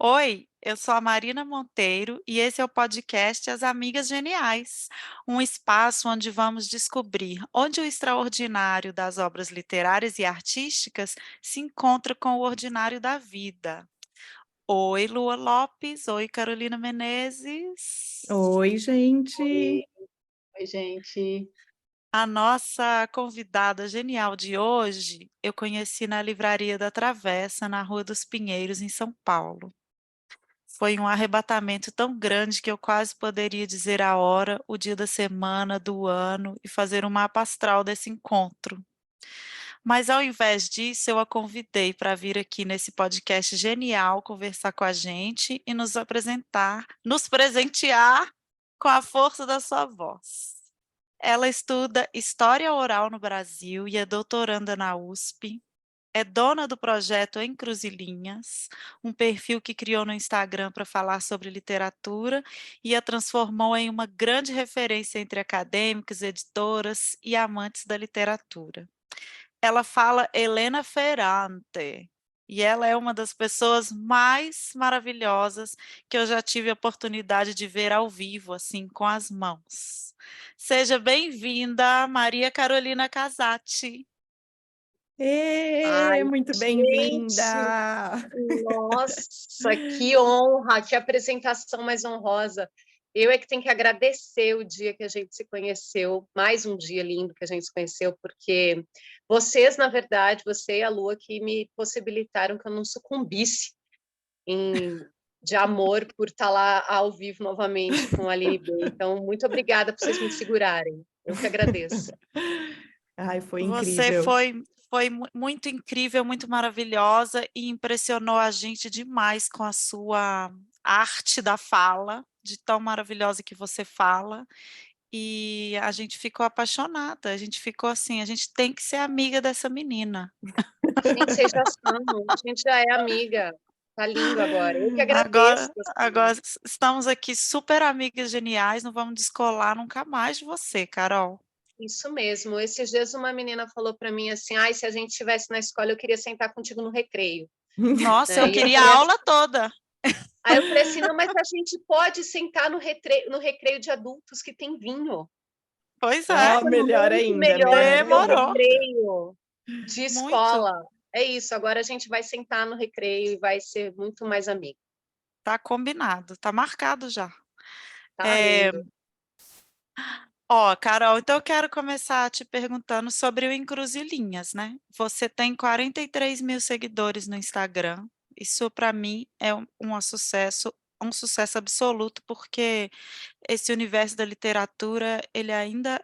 Oi, eu sou a Marina Monteiro e esse é o podcast As Amigas Geniais, um espaço onde vamos descobrir onde o extraordinário das obras literárias e artísticas se encontra com o ordinário da vida. Oi, Lua Lopes. Oi, Carolina Menezes. Oi, gente. Oi, oi, gente. A nossa convidada genial de hoje eu conheci na Livraria da Travessa, na Rua dos Pinheiros, em São Paulo. Foi um arrebatamento tão grande que eu quase poderia dizer a hora, o dia da semana, do ano e fazer um mapa astral desse encontro. Mas ao invés disso, eu a convidei para vir aqui nesse podcast genial conversar com a gente e nos apresentar, nos presentear com a força da sua voz. Ela estuda História Oral no Brasil e é doutoranda na USP. É dona do projeto Encruzilhinhas, um perfil que criou no Instagram para falar sobre literatura e a transformou em uma grande referência entre acadêmicos, editoras e amantes da literatura. Ela fala Helena Ferrante e ela é uma das pessoas mais maravilhosas que eu já tive a oportunidade de ver ao vivo, assim, com as mãos. Seja bem-vinda, Maria Carolina Casati. Ai, Muito gente, bem-vinda. nossa, que honra, que apresentação mais honrosa. Eu é que tenho que agradecer o dia que a gente se conheceu, mais um dia lindo que a gente se conheceu, porque vocês, na verdade, você e a Lua, que me possibilitaram que eu não sucumbisse de amor por estar lá ao vivo novamente com a Aline B. Então, muito obrigada por vocês me segurarem. Eu que agradeço. Ai, foi Você incrível. foi muito incrível, muito maravilhosa e impressionou a gente demais com a sua arte da fala, de tão maravilhosa que você fala, e a gente ficou apaixonada, a gente ficou assim: "A gente tem que ser amiga dessa menina". Gente, vocês já são, a gente já é amiga. Tá lindo agora. Eu que agradeço, Agora assim. estamos aqui super amigas geniais, não vamos descolar nunca mais de você, Carol. Isso mesmo. Esses dias uma menina falou para mim assim: "Ai, se a gente estivesse na escola, eu queria sentar contigo no recreio", Nossa, né? eu E eu queria falei a assim, aula toda. não, mas a gente pode sentar no recreio de adultos que tem vinho. Pois é, Ó, Foi melhor muito ainda, melhor do melhor que o demorou, ainda. recreio de muito. escola. É isso, agora a gente vai sentar no recreio e vai ser muito mais amigo. Tá combinado, tá marcado já. Tá Eh, lindo. ó, Carol, então eu quero começar te perguntando sobre o Encruzilhinhas, né. Você tem 43.000 seguidores no Instagram, isso para mim é um sucesso absoluto, porque esse universo da literatura, ele ainda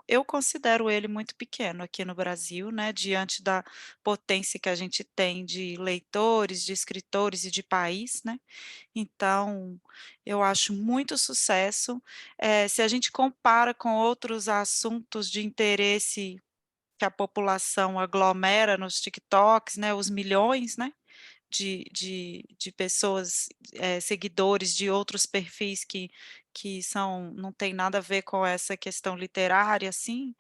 eu considero ele muito pequeno aqui no Brasil, né, diante da potência que a gente tem de leitores, de escritores e de país, né. Então, eu acho muito sucesso. Se a gente compara com outros assuntos de interesse que a população aglomera nos TikToks, né, os milhões, né, de pessoas, seguidores de outros perfis que são não tem nada a ver com essa questão literária, assim,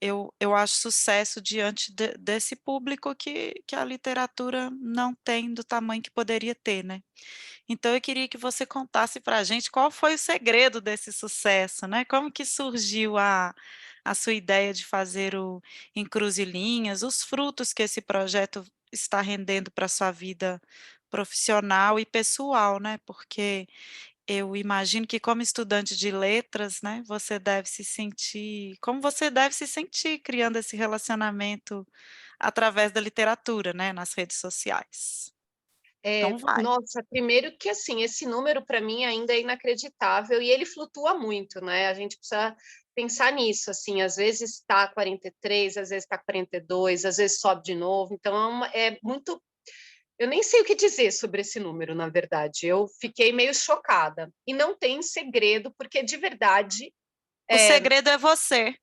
eu acho sucesso diante desse público que a literatura não tem do tamanho que poderia ter, né. Então eu queria que você contasse para a gente qual foi o segredo desse sucesso, né, como que surgiu a sua ideia de fazer o Encruzilhinhas, os frutos que esse projeto está rendendo para sua vida profissional e pessoal, né, porque eu imagino que como estudante de letras, né, você deve se sentir como você deve se sentir criando esse relacionamento através da literatura, né, nas redes sociais. Então vai. Nossa, primeiro que assim, esse número para mim ainda é inacreditável e ele flutua muito, né? A gente precisa pensar nisso, assim, às vezes está 43, às vezes está 42, às vezes sobe de novo. Então é muito, eu nem sei o que dizer sobre esse número, na verdade. Eu fiquei meio chocada. E não tem segredo, porque de verdade O segredo é você.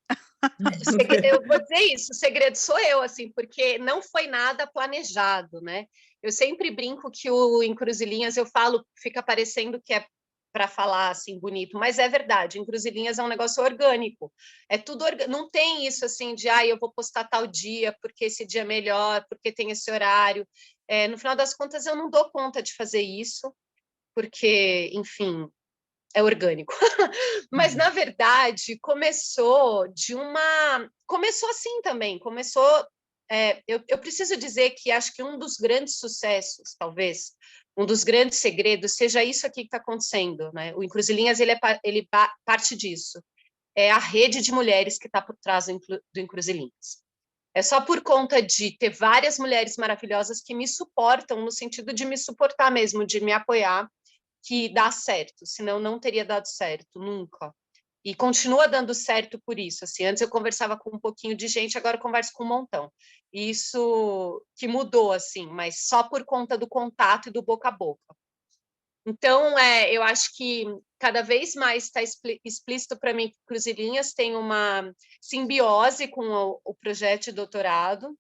eu vou dizer isso, o segredo sou eu, assim, porque não foi nada planejado, né? Eu sempre brinco que o Encruzilhinhas, eu falo, fica parecendo que é para falar assim bonito, mas é verdade, Encruzilhinhas é um negócio orgânico, é tudo não tem isso assim de, eu vou postar tal dia porque esse dia é melhor, porque tem esse horário, no final das contas, eu não dou conta de fazer isso, porque, enfim, é orgânico. Mas, na verdade, começou assim também, eu preciso dizer que acho que um dos grandes sucessos, talvez, um dos grandes segredos, seja isso aqui que está acontecendo, né? O Encruzilhinhas, ele parte disso. É a rede de mulheres que está por trás do Encruzilhinhas. É só por conta de ter várias mulheres maravilhosas que me suportam, no sentido de me suportar mesmo, de me apoiar, que dá certo, senão não teria dado certo, nunca. E continua dando certo por isso, assim, antes eu conversava com um pouquinho de gente, agora eu converso com um montão. Isso que mudou, assim, mas só por conta do contato e do boca a boca. Então, eu acho que cada vez mais está explícito para mim que Encruzilhinhas tem uma simbiose com o projeto de doutorado.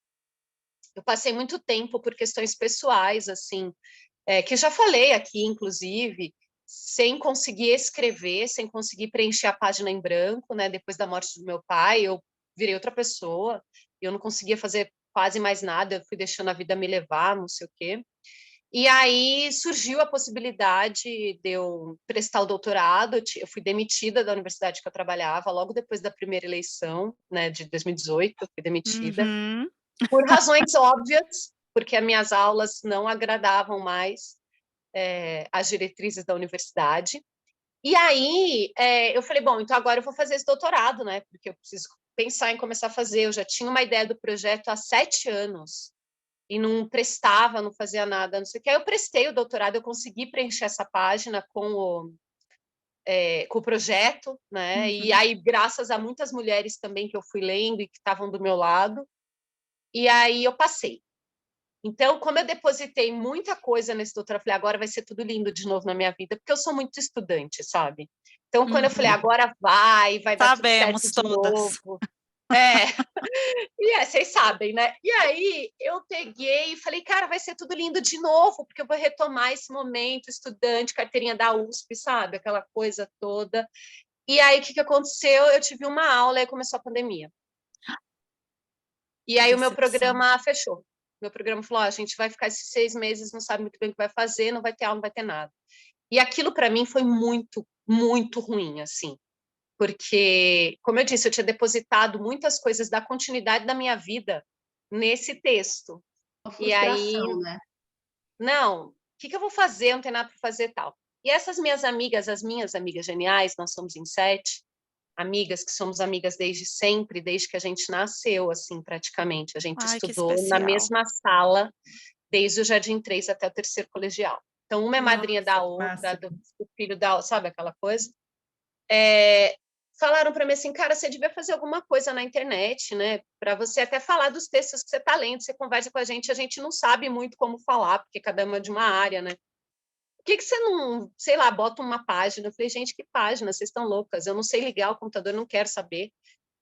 Eu passei muito tempo por questões pessoais, assim, que eu já falei aqui, inclusive, sem conseguir escrever, sem conseguir preencher a página em branco, né? Depois da morte do meu pai, eu virei outra pessoa, eu não conseguia fazer quase mais nada, eu fui deixando a vida me levar, não sei o quê. E aí surgiu a possibilidade de eu prestar o doutorado, eu fui demitida da universidade que eu trabalhava logo depois da primeira eleição, né, de 2018, eu fui demitida, por razões óbvias, porque as minhas aulas não agradavam mais as diretrizes da universidade. E aí eu falei, bom, então agora eu vou fazer esse doutorado, né, porque eu preciso pensar em começar a fazer. Eu já tinha uma ideia do projeto há 7 anos, e não prestava, não fazia nada, não sei o que. Aí eu prestei o doutorado, eu consegui preencher essa página com o projeto, né? E aí, graças a muitas mulheres também que eu fui lendo e que estavam do meu lado, e aí eu passei. Então, como eu depositei muita coisa nesse doutorado, eu falei, agora vai ser tudo lindo de novo na minha vida, porque eu sou muito estudante, sabe? Então, quando eu falei, agora vai dar tudo certo Sabemos de todas. novo. Vocês sabem, né? E aí eu peguei e falei, cara, vai ser tudo lindo de novo, porque eu vou retomar esse momento, estudante, carteirinha da USP, sabe? Aquela coisa toda. E aí, o que aconteceu? Eu tive uma aula e começou a pandemia. E aí o meu programa fechou. Meu programa falou, a gente vai ficar esses 6 meses, não sabe muito bem o que vai fazer, não vai ter aula, não vai ter nada. E aquilo, para mim, foi muito, muito ruim, assim. Porque, como eu disse, eu tinha depositado muitas coisas da continuidade da minha vida nesse texto. Uma frustração, né? Não, o que eu vou fazer? Eu não tenho nada para fazer tal. E essas minhas amigas, as minhas amigas geniais, nós somos em 7 amigas, que somos amigas desde sempre, desde que a gente nasceu, assim, praticamente. A gente estudou na mesma sala, desde o Jardim 3 até o 3º colegial. Então, uma é madrinha da outra, do filho da outra, sabe aquela coisa? Falaram para mim assim, cara, você devia fazer alguma coisa na internet, né? Para você até falar dos textos que você está lendo, você conversa com a gente não sabe muito como falar, porque cada uma é de uma área, né? Por que você não, sei lá, bota uma página? Eu falei, gente, que página? Vocês estão loucas, eu não sei ligar o computador, não quero saber.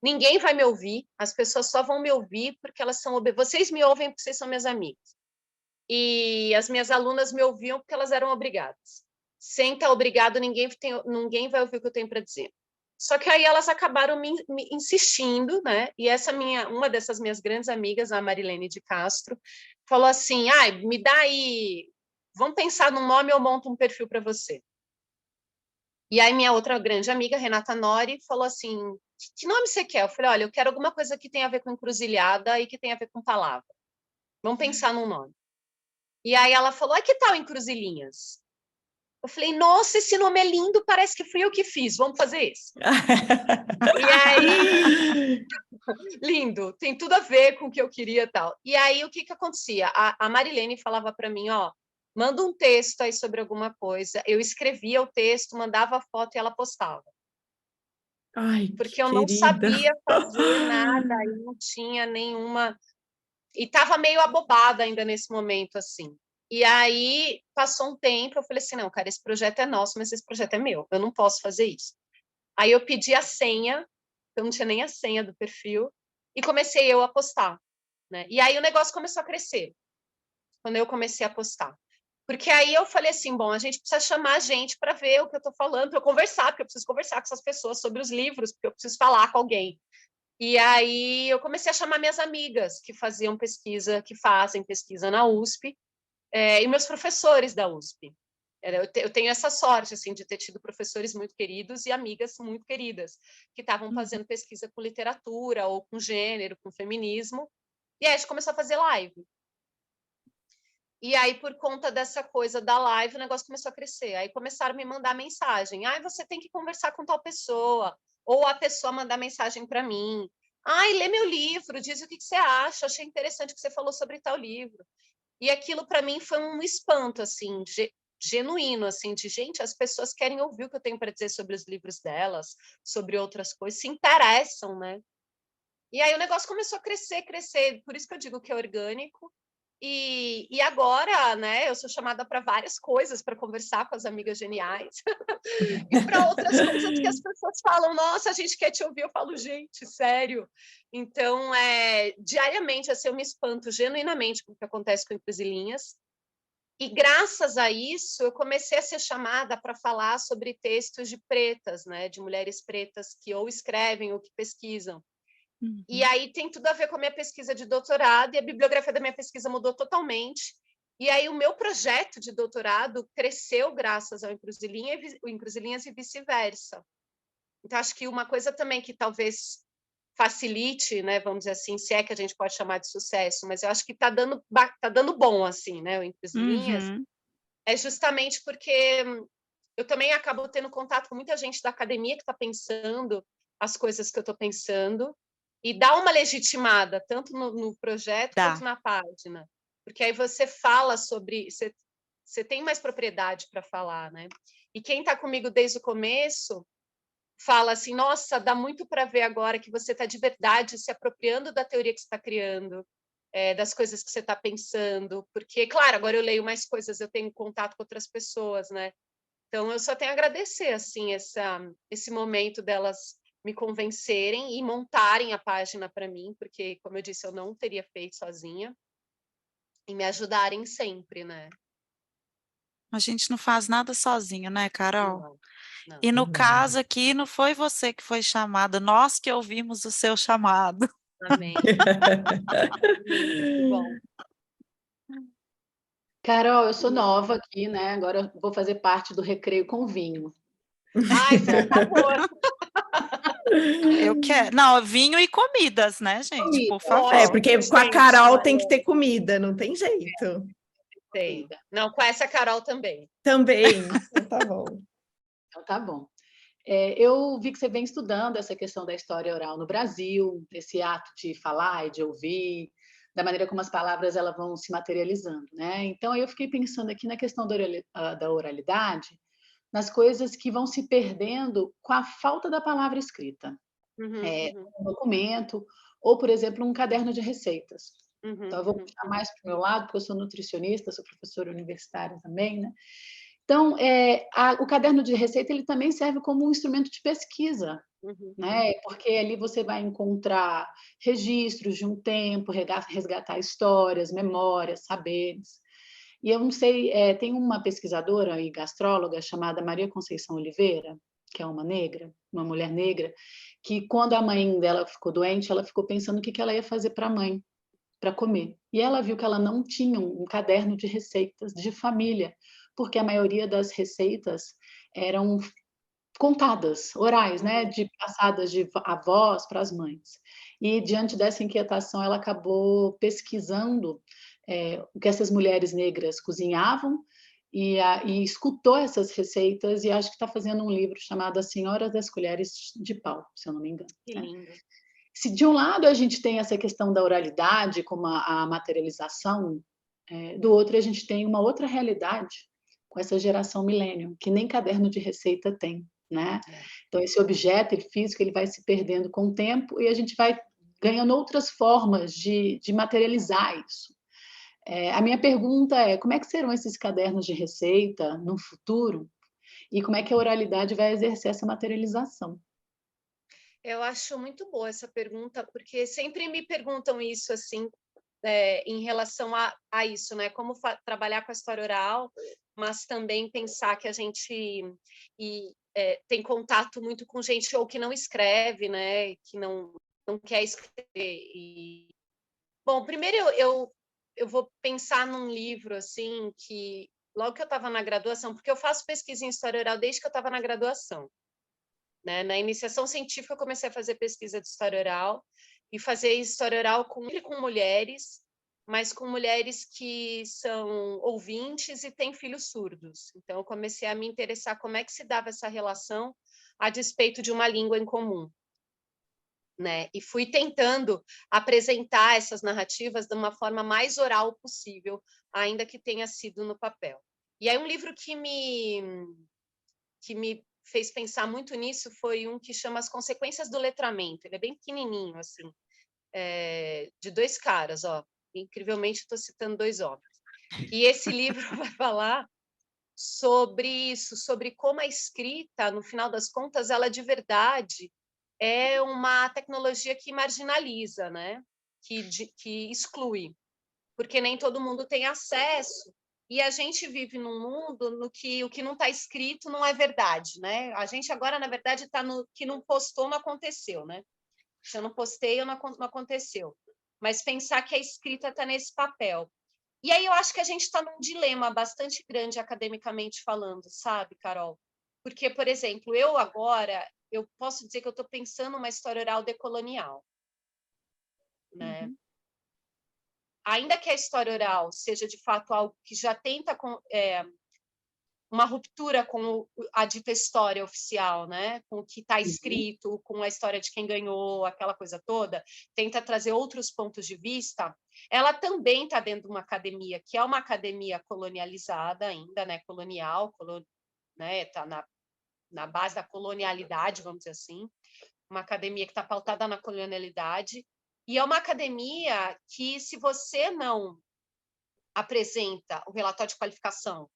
Ninguém vai me ouvir, as pessoas só vão me ouvir porque elas são... Vocês me ouvem porque vocês são minhas amigas. E as minhas alunas me ouviam porque elas eram obrigadas. Sem estar obrigado, ninguém vai ouvir o que eu tenho para dizer. Só que aí elas acabaram me insistindo, né? E uma dessas minhas grandes amigas, a Marilene de Castro, falou assim, me dá aí, vamos pensar num nome, eu monto um perfil para você. E aí minha outra grande amiga, Renata Nori, falou assim, que nome você quer? Eu falei, olha, eu quero alguma coisa que tenha a ver com encruzilhada e que tenha a ver com palavra. Vamos pensar num nome. E aí ela falou, que tal Encruzilhinhas? Eu falei, nossa, esse nome é lindo, parece que fui eu que fiz, vamos fazer esse. E aí, lindo, tem tudo a ver com o que eu queria e tal. E aí, o que acontecia? A Marilene falava para mim, manda um texto aí sobre alguma coisa. Eu escrevia o texto, mandava a foto e ela postava. Porque eu não sabia fazer nada, e não tinha nenhuma... E estava meio abobada ainda nesse momento, assim. E aí, passou um tempo, eu falei assim, não, cara, esse projeto é nosso, mas esse projeto é meu, eu não posso fazer isso. Aí eu pedi a senha, eu não tinha nem a senha do perfil, e comecei eu a postar, né? E aí o negócio começou a crescer, quando eu comecei a postar. Porque aí eu falei assim, bom, a gente precisa chamar a gente para ver o que eu estou falando, para eu conversar, porque eu preciso conversar com essas pessoas sobre os livros, porque eu preciso falar com alguém. E aí eu comecei a chamar minhas amigas que faziam pesquisa, que fazem pesquisa na USP, e meus professores da USP. Eu tenho essa sorte, assim, de ter tido professores muito queridos e amigas muito queridas, que estavam fazendo pesquisa com literatura, ou com gênero, com feminismo, e aí a gente começou a fazer live. E aí, por conta dessa coisa da live, o negócio começou a crescer. Aí começaram a me mandar mensagem. Você tem que conversar com tal pessoa. Ou a pessoa mandar mensagem para mim. Lê meu livro, diz o que você acha. Achei interessante o que você falou sobre tal livro. E aquilo, para mim, foi um espanto, assim, genuíno, assim, de gente, as pessoas querem ouvir o que eu tenho para dizer sobre os livros delas, sobre outras coisas, se interessam, né? E aí o negócio começou a crescer, crescer. Por isso que eu digo que é orgânico. E agora, né, eu sou chamada para várias coisas, para conversar com as amigas geniais, e para outras coisas que as pessoas falam, nossa, a gente quer te ouvir. Eu falo, gente, sério. Então, diariamente, assim, eu me espanto genuinamente com o que acontece com Entre Linhas. E graças a isso, eu comecei a ser chamada para falar sobre textos de pretas, né, de mulheres pretas que ou escrevem ou que pesquisam. E aí tem tudo a ver com a minha pesquisa de doutorado, e a bibliografia da minha pesquisa mudou totalmente. E aí o meu projeto de doutorado cresceu graças ao Encruzilhinhas e vice-versa. Então, acho que uma coisa também que talvez facilite, né, vamos dizer assim, se é que a gente pode chamar de sucesso, mas eu acho que está dando bom, assim, né, o Encruzilhinhas, é justamente porque eu também acabo tendo contato com muita gente da academia que está pensando as coisas que eu estou pensando, e dá uma legitimada, tanto no projeto quanto na página. Porque aí você fala sobre... Você tem mais propriedade para falar, né? E quem está comigo desde o começo fala assim, nossa, dá muito para ver agora que você está de verdade se apropriando da teoria que você está criando, das coisas que você está pensando. Porque, claro, agora eu leio mais coisas, eu tenho contato com outras pessoas, né? Então, eu só tenho a agradecer, assim, esse momento delas me convencerem e montarem a página para mim, porque, como eu disse, eu não teria feito sozinha, e me ajudarem sempre, né? A gente não faz nada sozinho, né, Carol? Não, não. E no caso aqui, não foi você que foi chamada, nós que ouvimos o seu chamado. Amém. Bom. Carol, eu sou nova aqui, né? Agora eu vou fazer parte do Recreio com Vinho. Ai, por favor. Eu quero. Não, vinho e comidas, né, gente? Por favor. Porque com a Carol tem que ter comida, não tem jeito. Tem. Não, com essa Carol também. Também. Então tá bom. Então tá bom. Eu vi que você vem estudando essa questão da história oral no Brasil, esse ato de falar e de ouvir, da maneira como as palavras elas vão se materializando, né? Então eu fiquei pensando aqui na questão da oralidade, nas coisas que vão se perdendo com a falta da palavra escrita. Um documento, ou, por exemplo, um caderno de receitas. Então, eu vou puxar mais para o meu lado, porque eu sou nutricionista, sou professora universitária também, né? Então, o caderno de receita ele também serve como um instrumento de pesquisa, né? Porque ali você vai encontrar registros de um tempo, resgatar histórias, memórias, saberes. E eu não sei, tem uma pesquisadora e gastróloga chamada Maria Conceição Oliveira, que é uma negra, uma mulher negra, que quando a mãe dela ficou doente, ela ficou pensando o que ela ia fazer para a mãe, para comer. E ela viu que ela não tinha um caderno de receitas de família, porque a maioria das receitas eram contadas, orais, né, passadas de avós para as mães. E diante dessa inquietação, ela acabou pesquisando o que essas mulheres negras cozinhavam e escutou essas receitas e acho que está fazendo um livro chamado As Senhoras das Colheres de Pau, se eu não me engano. Que lindo. Se de um lado a gente tem essa questão da oralidade como a materialização, do outro a gente tem uma outra realidade com essa geração milênio, que nem caderno de receita tem, né? Então esse objeto físico ele vai se perdendo com o tempo e a gente vai ganhando outras formas de materializar isso. A minha pergunta é, como é que serão esses cadernos de receita no futuro? E como é que a oralidade vai exercer essa materialização? Eu acho muito boa essa pergunta, porque sempre me perguntam isso, assim, em relação a isso, né? Como trabalhar com a história oral, mas também pensar que a gente tem contato muito com gente ou que não escreve, né? Que não quer escrever. Bom, primeiro eu vou pensar num livro, assim, que logo que eu estava na graduação, porque eu faço pesquisa em história oral desde que eu estava na graduação, né? Na iniciação científica, eu comecei a fazer pesquisa de história oral e fazer história oral com mulheres, mas com mulheres que são ouvintes e têm filhos surdos. Então, eu comecei a me interessar como é que se dava essa relação a despeito de uma língua em comum, né? E fui tentando apresentar essas narrativas de uma forma mais oral possível, ainda que tenha sido no papel. E aí um livro que me fez pensar muito nisso foi um que chama As Consequências do Letramento. Ele é bem pequenininho, assim, de 2 caras, ó. Incrivelmente, estou citando 2 homens. E esse livro vai falar sobre isso, sobre como a escrita, no final das contas, ela de verdade é uma tecnologia que marginaliza, né? Que exclui, porque nem todo mundo tem acesso. E a gente vive num mundo no que o que não está escrito não é verdade, né? A gente agora, na verdade, está no que não postou, não aconteceu, né? Se eu não postei, não aconteceu. Mas pensar que a escrita está nesse papel. E aí eu acho que a gente está num dilema bastante grande academicamente falando, sabe, Carol? Porque, por exemplo, eu posso dizer que eu estou pensando uma história oral decolonial, né? Uhum. Ainda que a história oral seja, de fato, algo que já tenta uma ruptura com a dita história oficial, né? Com o que está escrito, com a história de quem ganhou, aquela coisa toda, tenta trazer outros pontos de vista, ela também está dentro de uma academia, que é uma academia colonializada ainda, né? Colonial, né? Está na base da colonialidade, vamos dizer assim, uma academia que está pautada na colonialidade, e é uma academia que, se você não apresenta o relatório de qualificação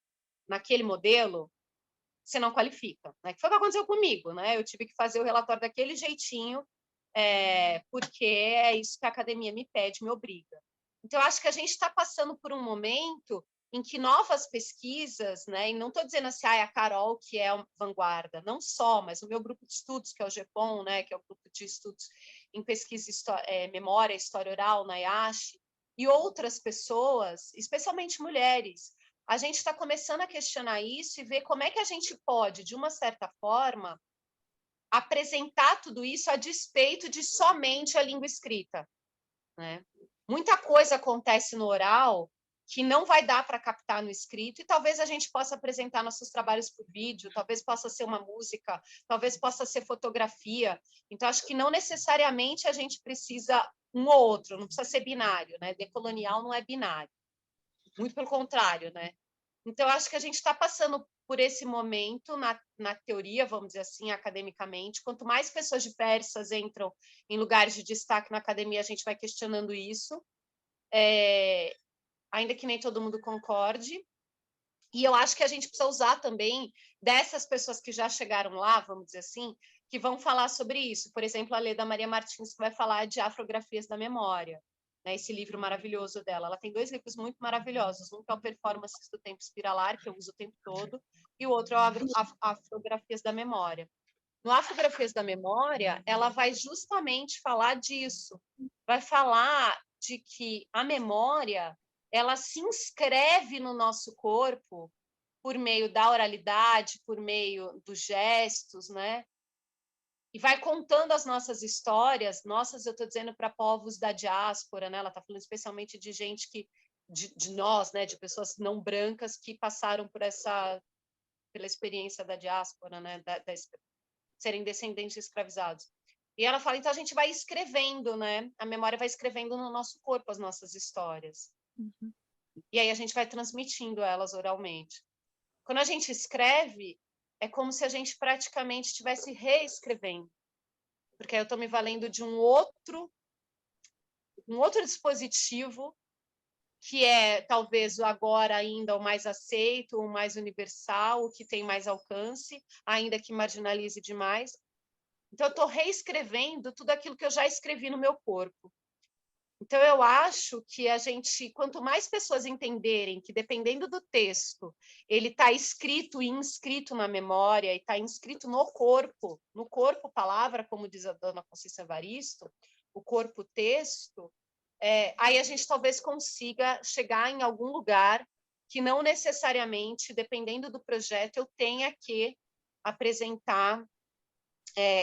naquele modelo, você não qualifica, né? Que foi o que aconteceu comigo, né? Eu tive que fazer o relatório daquele jeitinho, porque é isso que a academia me pede, me obriga. Então, eu acho que a gente está passando por um momento em que novas pesquisas, né? E não estou dizendo assim, a Carol, que é vanguarda, não só, mas o meu grupo de estudos, que é o GEPOM, né? Que é o grupo de estudos em pesquisa, memória, história oral, na IASH, e outras pessoas, especialmente mulheres, a gente está começando a questionar isso e ver como é que a gente pode, de uma certa forma, apresentar tudo isso a despeito de somente a língua escrita, né? Muita coisa acontece no oral que não vai dar para captar no escrito, e talvez a gente possa apresentar nossos trabalhos por vídeo, talvez possa ser uma música, talvez possa ser fotografia. Então, acho que não necessariamente a gente precisa um ou outro, não precisa ser binário, né? Decolonial não é binário, muito pelo contrário, né? Então, acho que a gente está passando por esse momento na teoria, vamos dizer assim, academicamente. Quanto mais pessoas diversas entram em lugares de destaque na academia, a gente vai questionando isso, ainda que nem todo mundo concorde. E eu acho que a gente precisa usar também dessas pessoas que já chegaram lá, vamos dizer assim, que vão falar sobre isso. Por exemplo, a Leda Maria Martins, que vai falar de Afrografias da Memória, né, esse livro maravilhoso dela. Ela tem 2 livros muito maravilhosos. Um que é o Performances do Tempo Espiralar, que eu uso o tempo todo, e o outro é o Afrografias da Memória. No Afrografias da Memória, ela vai justamente falar disso. Vai falar de que a memória, ela se inscreve no nosso corpo por meio da oralidade, por meio dos gestos, né? E vai contando as nossas histórias. Nossas, eu estou dizendo para povos da diáspora, né? Ela está falando especialmente de gente de nós, né? De pessoas não brancas que passaram pela experiência da diáspora, né? Serem descendentes escravizados. E ela fala, então a gente vai escrevendo, né? A memória vai escrevendo no nosso corpo as nossas histórias. Uhum. E aí a gente vai transmitindo elas oralmente. Quando a gente escreve, é como se a gente praticamente estivesse reescrevendo. Porque aí eu estou me valendo de um outro dispositivo que é talvez o agora ainda o mais aceito, o mais universal, o que tem mais alcance, ainda que marginalize demais. Então, eu estou reescrevendo tudo aquilo que eu já escrevi no meu corpo. Então, eu acho que quanto mais pessoas entenderem que, dependendo do texto, ele está escrito e inscrito na memória, e está inscrito no corpo palavra, como diz a dona Conceição Evaristo, o corpo texto, aí a gente talvez consiga chegar em algum lugar que não necessariamente, dependendo do projeto, eu tenha que apresentar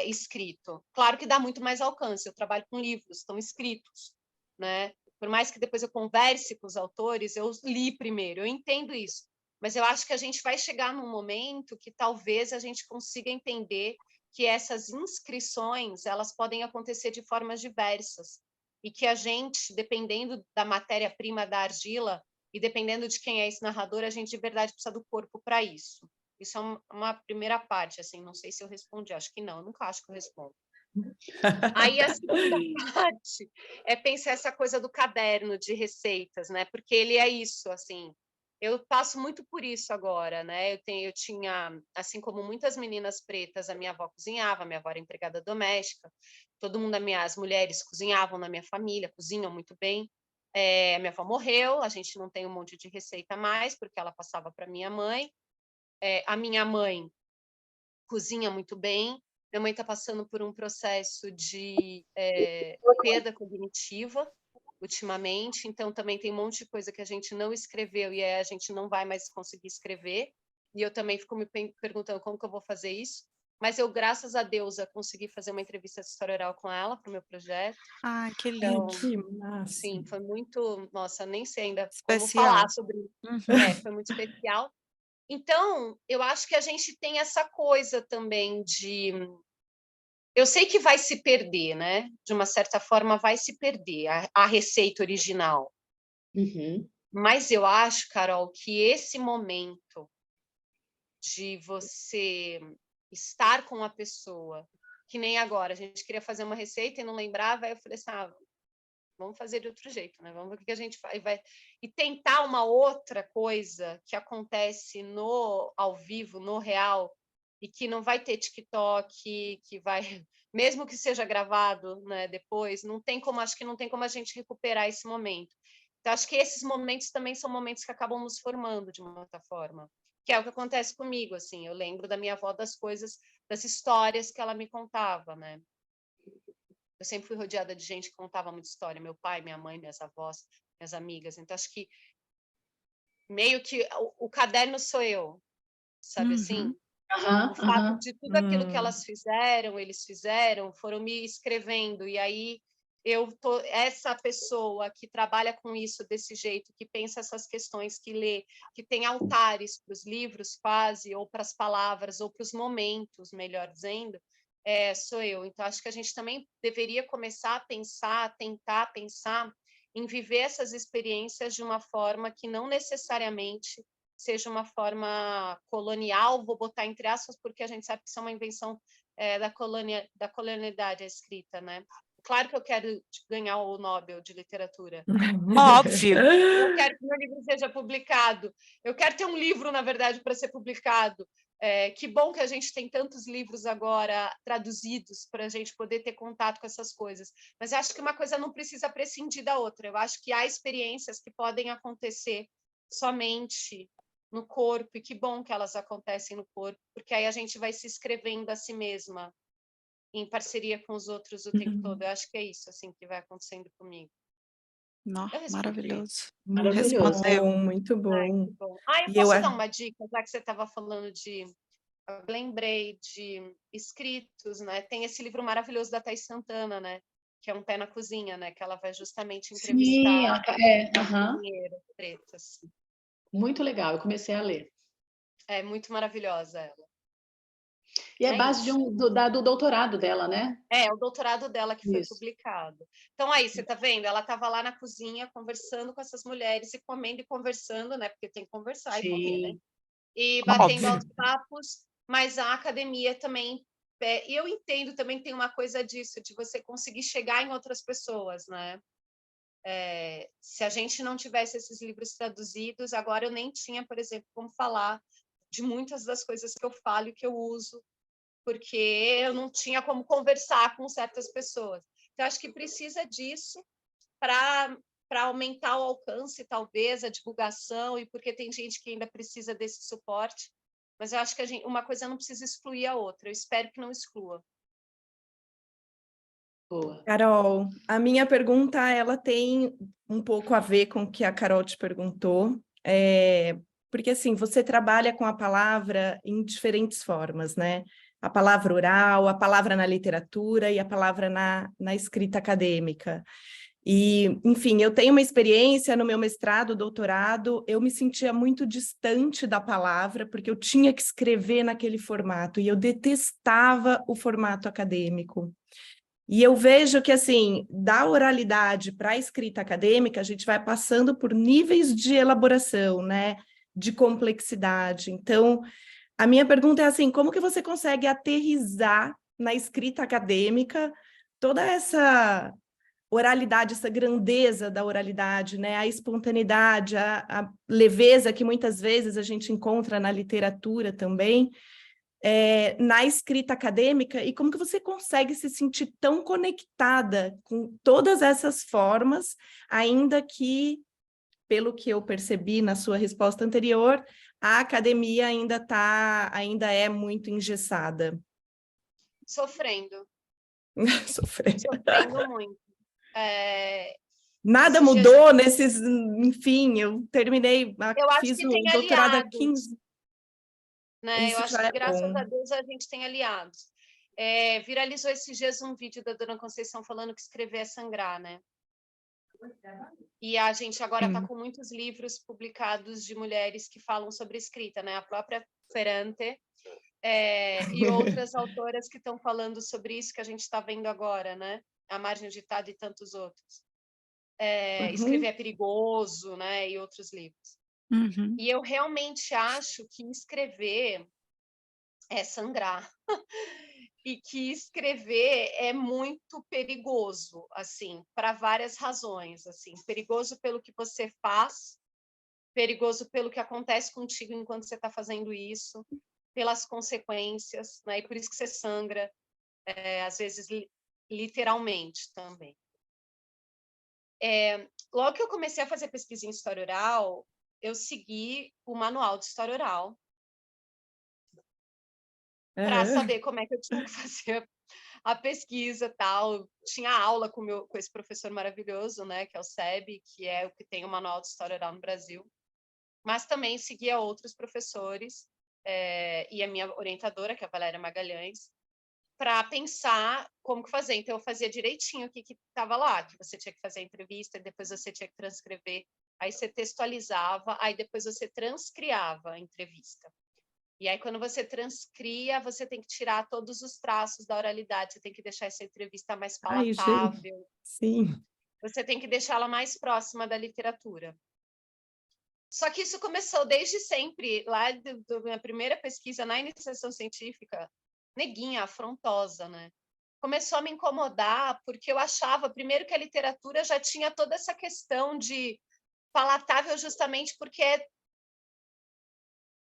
escrito. Claro que dá muito mais alcance, eu trabalho com livros, estão escritos, né? Por mais que depois eu converse com os autores, eu li primeiro, eu entendo isso. Mas eu acho que a gente vai chegar num momento que talvez a gente consiga entender que essas inscrições, elas podem acontecer de formas diversas. E que a gente, dependendo da matéria-prima da argila, e dependendo de quem é esse narrador, a gente de verdade precisa do corpo para isso. Isso é uma primeira parte, assim, não sei se eu respondi, acho que não, eu nunca acho que eu respondo. Aí a segunda parte é pensar essa coisa do caderno de receitas, né? Porque ele é isso, assim. Eu passo muito por isso agora, né? Eu tinha, assim como muitas meninas pretas, a minha avó cozinhava, a minha avó era empregada doméstica, todo mundo, as mulheres cozinhavam na minha família, cozinham muito bem. A minha avó morreu, a gente não tem um monte de receita mais, porque ela passava para minha mãe. A minha mãe cozinha muito bem. Minha mãe está passando por um processo de perda cognitiva ultimamente, então também tem um monte de coisa que a gente não escreveu e a gente não vai mais conseguir escrever. E eu também fico me perguntando como que eu vou fazer isso. Mas eu, graças a Deus, eu consegui fazer uma entrevista de história oral com ela para o meu projeto. Ai, que Então, lindo. Que massa. sim, foi muito... Nossa, nem sei ainda como Especial. falar sobre isso. Foi muito especial. Então, eu acho que a gente tem essa coisa também de... Eu sei que vai se perder, né? De uma certa forma, vai se perder a receita original. Uhum. Mas eu acho, Carol, que esse momento de você estar com a pessoa, que nem agora, a gente queria fazer uma receita e não lembrava, aí eu falei assim, vamos fazer de outro jeito, né? Vamos ver o que a gente faz. E tentar uma outra coisa que acontece no ao vivo, no real, e que não vai ter TikTok, que vai, mesmo que seja gravado, né, depois, não tem como, acho que não tem como a gente recuperar esse momento. Então, acho que esses momentos também são momentos que acabam nos formando de uma outra forma, que é o que acontece comigo, assim, eu lembro da minha avó das coisas, das histórias que ela me contava, né? Eu sempre fui rodeada de gente que contava muita história, meu pai, minha mãe, minhas avós, minhas amigas. Então, acho que meio que o caderno sou eu, sabe assim? O fato de tudo aquilo que elas fizeram, eles fizeram, foram me escrevendo. E aí eu tô essa pessoa que trabalha com isso desse jeito, que pensa essas questões, que lê, que tem altares para os livros quase, ou para as palavras, ou para os momentos, melhor dizendo, sou eu. Então, acho que a gente também deveria começar a pensar, tentar pensar em viver essas experiências de uma forma que não necessariamente seja uma forma colonial, vou botar entre aspas, porque a gente sabe que isso é uma invenção da colonialidade, a escrita, né? Claro que eu quero ganhar o Nobel de literatura. Óbvio. Eu quero que meu livro seja publicado. Eu quero ter um livro, na verdade, para ser publicado. Que bom que a gente tem tantos livros agora traduzidos para a gente poder ter contato com essas coisas. Mas eu acho que uma coisa não precisa prescindir da outra. Eu acho que há experiências que podem acontecer somente no corpo, e que bom que elas acontecem no corpo, porque aí a gente vai se escrevendo a si mesma em parceria com os outros o tempo todo. Eu acho que é isso assim que vai acontecendo comigo. Não, Eu respondi. maravilhoso. Muito Respondeu. bom, muito Ai, bom. que bom. Eu E posso dar uma dica, já que você estava falando de... Eu lembrei de escritos, né? Tem esse livro maravilhoso da Thaís Santana, né? Que é Um Pé na Cozinha, né? Que ela vai justamente Sim, entrevistar aham. cozinheiras pretas. Muito legal, eu comecei a ler. É muito maravilhosa ela. E é base Isso. do doutorado dela, né? O doutorado dela que foi Isso. publicado. Então, aí, você está vendo? Ela estava lá na cozinha conversando com essas mulheres e comendo e conversando, né? Porque tem que conversar e comer, né? Sim. E batendo Óbvio. altos papos, mas a academia também... E eu entendo também, tem uma coisa disso, de você conseguir chegar em outras pessoas, né? Se a gente não tivesse esses livros traduzidos, agora eu nem tinha, por exemplo, como falar de muitas das coisas que eu falo e que eu uso, porque eu não tinha como conversar com certas pessoas. Então, acho que precisa disso para aumentar o alcance, talvez, a divulgação, e porque tem gente que ainda precisa desse suporte. Mas eu acho que uma coisa não precisa excluir a outra. Eu espero que não exclua. Boa. Carol, a minha pergunta, ela tem um pouco a ver com o que a Carol te perguntou, porque assim, você trabalha com a palavra em diferentes formas, né? A palavra oral, a palavra na literatura e a palavra na escrita acadêmica. E, enfim, eu tenho uma experiência no meu mestrado, doutorado, eu me sentia muito distante da palavra, porque eu tinha que escrever naquele formato, e eu detestava o formato acadêmico. E eu vejo que, assim, da oralidade para a escrita acadêmica, a gente vai passando por níveis de elaboração, né? De complexidade. Então, a minha pergunta é assim, como que você consegue aterrissar na escrita acadêmica toda essa oralidade, essa grandeza da oralidade, né? A espontaneidade, a leveza que muitas vezes a gente encontra na literatura também, na escrita acadêmica, e como que você consegue se sentir tão conectada com todas essas formas, ainda que, pelo que eu percebi na sua resposta anterior, a academia ainda é muito engessada. Sofrendo. Sofrendo. Sofrendo muito. Nada Esses dias... mudou enfim, eu terminei, Eu acho fiz que o tem doutorado há aliados, 15. né? Eu Isso acho já que, é graças a bom. Deus, a gente tem aliados. Viralizou esses dias um vídeo da Dona Conceição falando que escrever é sangrar, né? E a gente agora está com muitos livros publicados de mulheres que falam sobre escrita, né? A própria Ferrante e outras autoras que estão falando sobre isso que a gente está vendo agora, né? A Margem Ditada e tantos outros. Escrever é perigoso, né? E outros livros. Uhum. E eu realmente acho que escrever é sangrar. E que escrever é muito perigoso, assim, para várias razões, assim, perigoso pelo que você faz, perigoso pelo que acontece contigo enquanto você está fazendo isso, pelas consequências, né? E por isso que você sangra, às vezes literalmente também. Logo que eu comecei a fazer pesquisa em história oral, eu segui o manual de história oral para saber como é que eu tinha que fazer a pesquisa, tal. Tinha aula com esse professor maravilhoso, né, que é o SEB, que é o que tem o manual de história oral no Brasil, mas também seguia outros professores e a minha orientadora, que é a Valéria Magalhães, para pensar como que fazer. Então, eu fazia direitinho o que estava lá, que você tinha que fazer a entrevista, e depois você tinha que transcrever, aí você textualizava, aí depois você transcriava a entrevista. E aí, quando você transcria, você tem que tirar todos os traços da oralidade, você tem que deixar essa entrevista mais Ai, gente, palatável, sim. você tem que deixá-la mais próxima da literatura. Só que isso começou desde sempre, lá da minha primeira pesquisa na iniciação científica, neguinha, afrontosa, né? Começou a me incomodar, porque eu achava, primeiro, que a literatura já tinha toda essa questão de palatável justamente porque é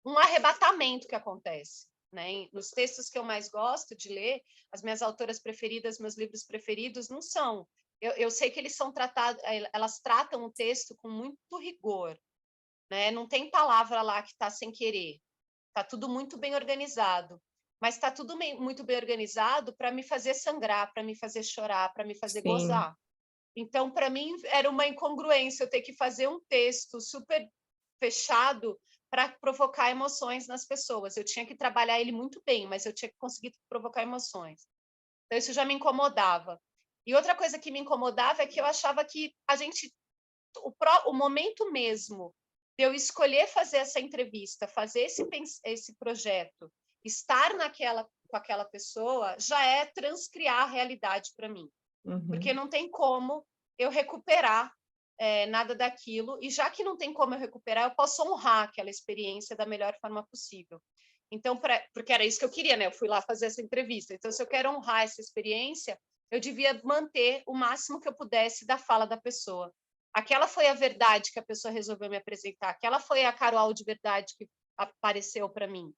um arrebatamento que acontece, né? Nos textos que eu mais gosto de ler, as minhas autoras preferidas, meus livros preferidos, não são. Eu sei que eles são tratados, elas tratam o texto com muito rigor, né? Não tem palavra lá que está sem querer. Está tudo muito bem organizado. Mas está tudo muito bem organizado para me fazer sangrar, para me fazer chorar, para me fazer Sim. gozar. Então, para mim, era uma incongruência eu ter que fazer um texto super fechado para provocar emoções nas pessoas. Eu tinha que trabalhar ele muito bem, mas eu tinha que conseguir provocar emoções. Então, isso já me incomodava. E outra coisa que me incomodava é que eu achava que o momento mesmo de eu escolher fazer essa entrevista, fazer esse projeto, estar com aquela pessoa, já é transcriar a realidade para mim. Porque não tem como eu recuperar nada daquilo, e já que não tem como eu recuperar, eu posso honrar aquela experiência da melhor forma possível. Então, porque era isso que eu queria, né? Eu fui lá fazer essa entrevista. Então, se eu quero honrar essa experiência, eu devia manter o máximo que eu pudesse da fala da pessoa. Aquela foi a verdade que a pessoa resolveu me apresentar. Aquela foi a Carol de verdade que apareceu para mim,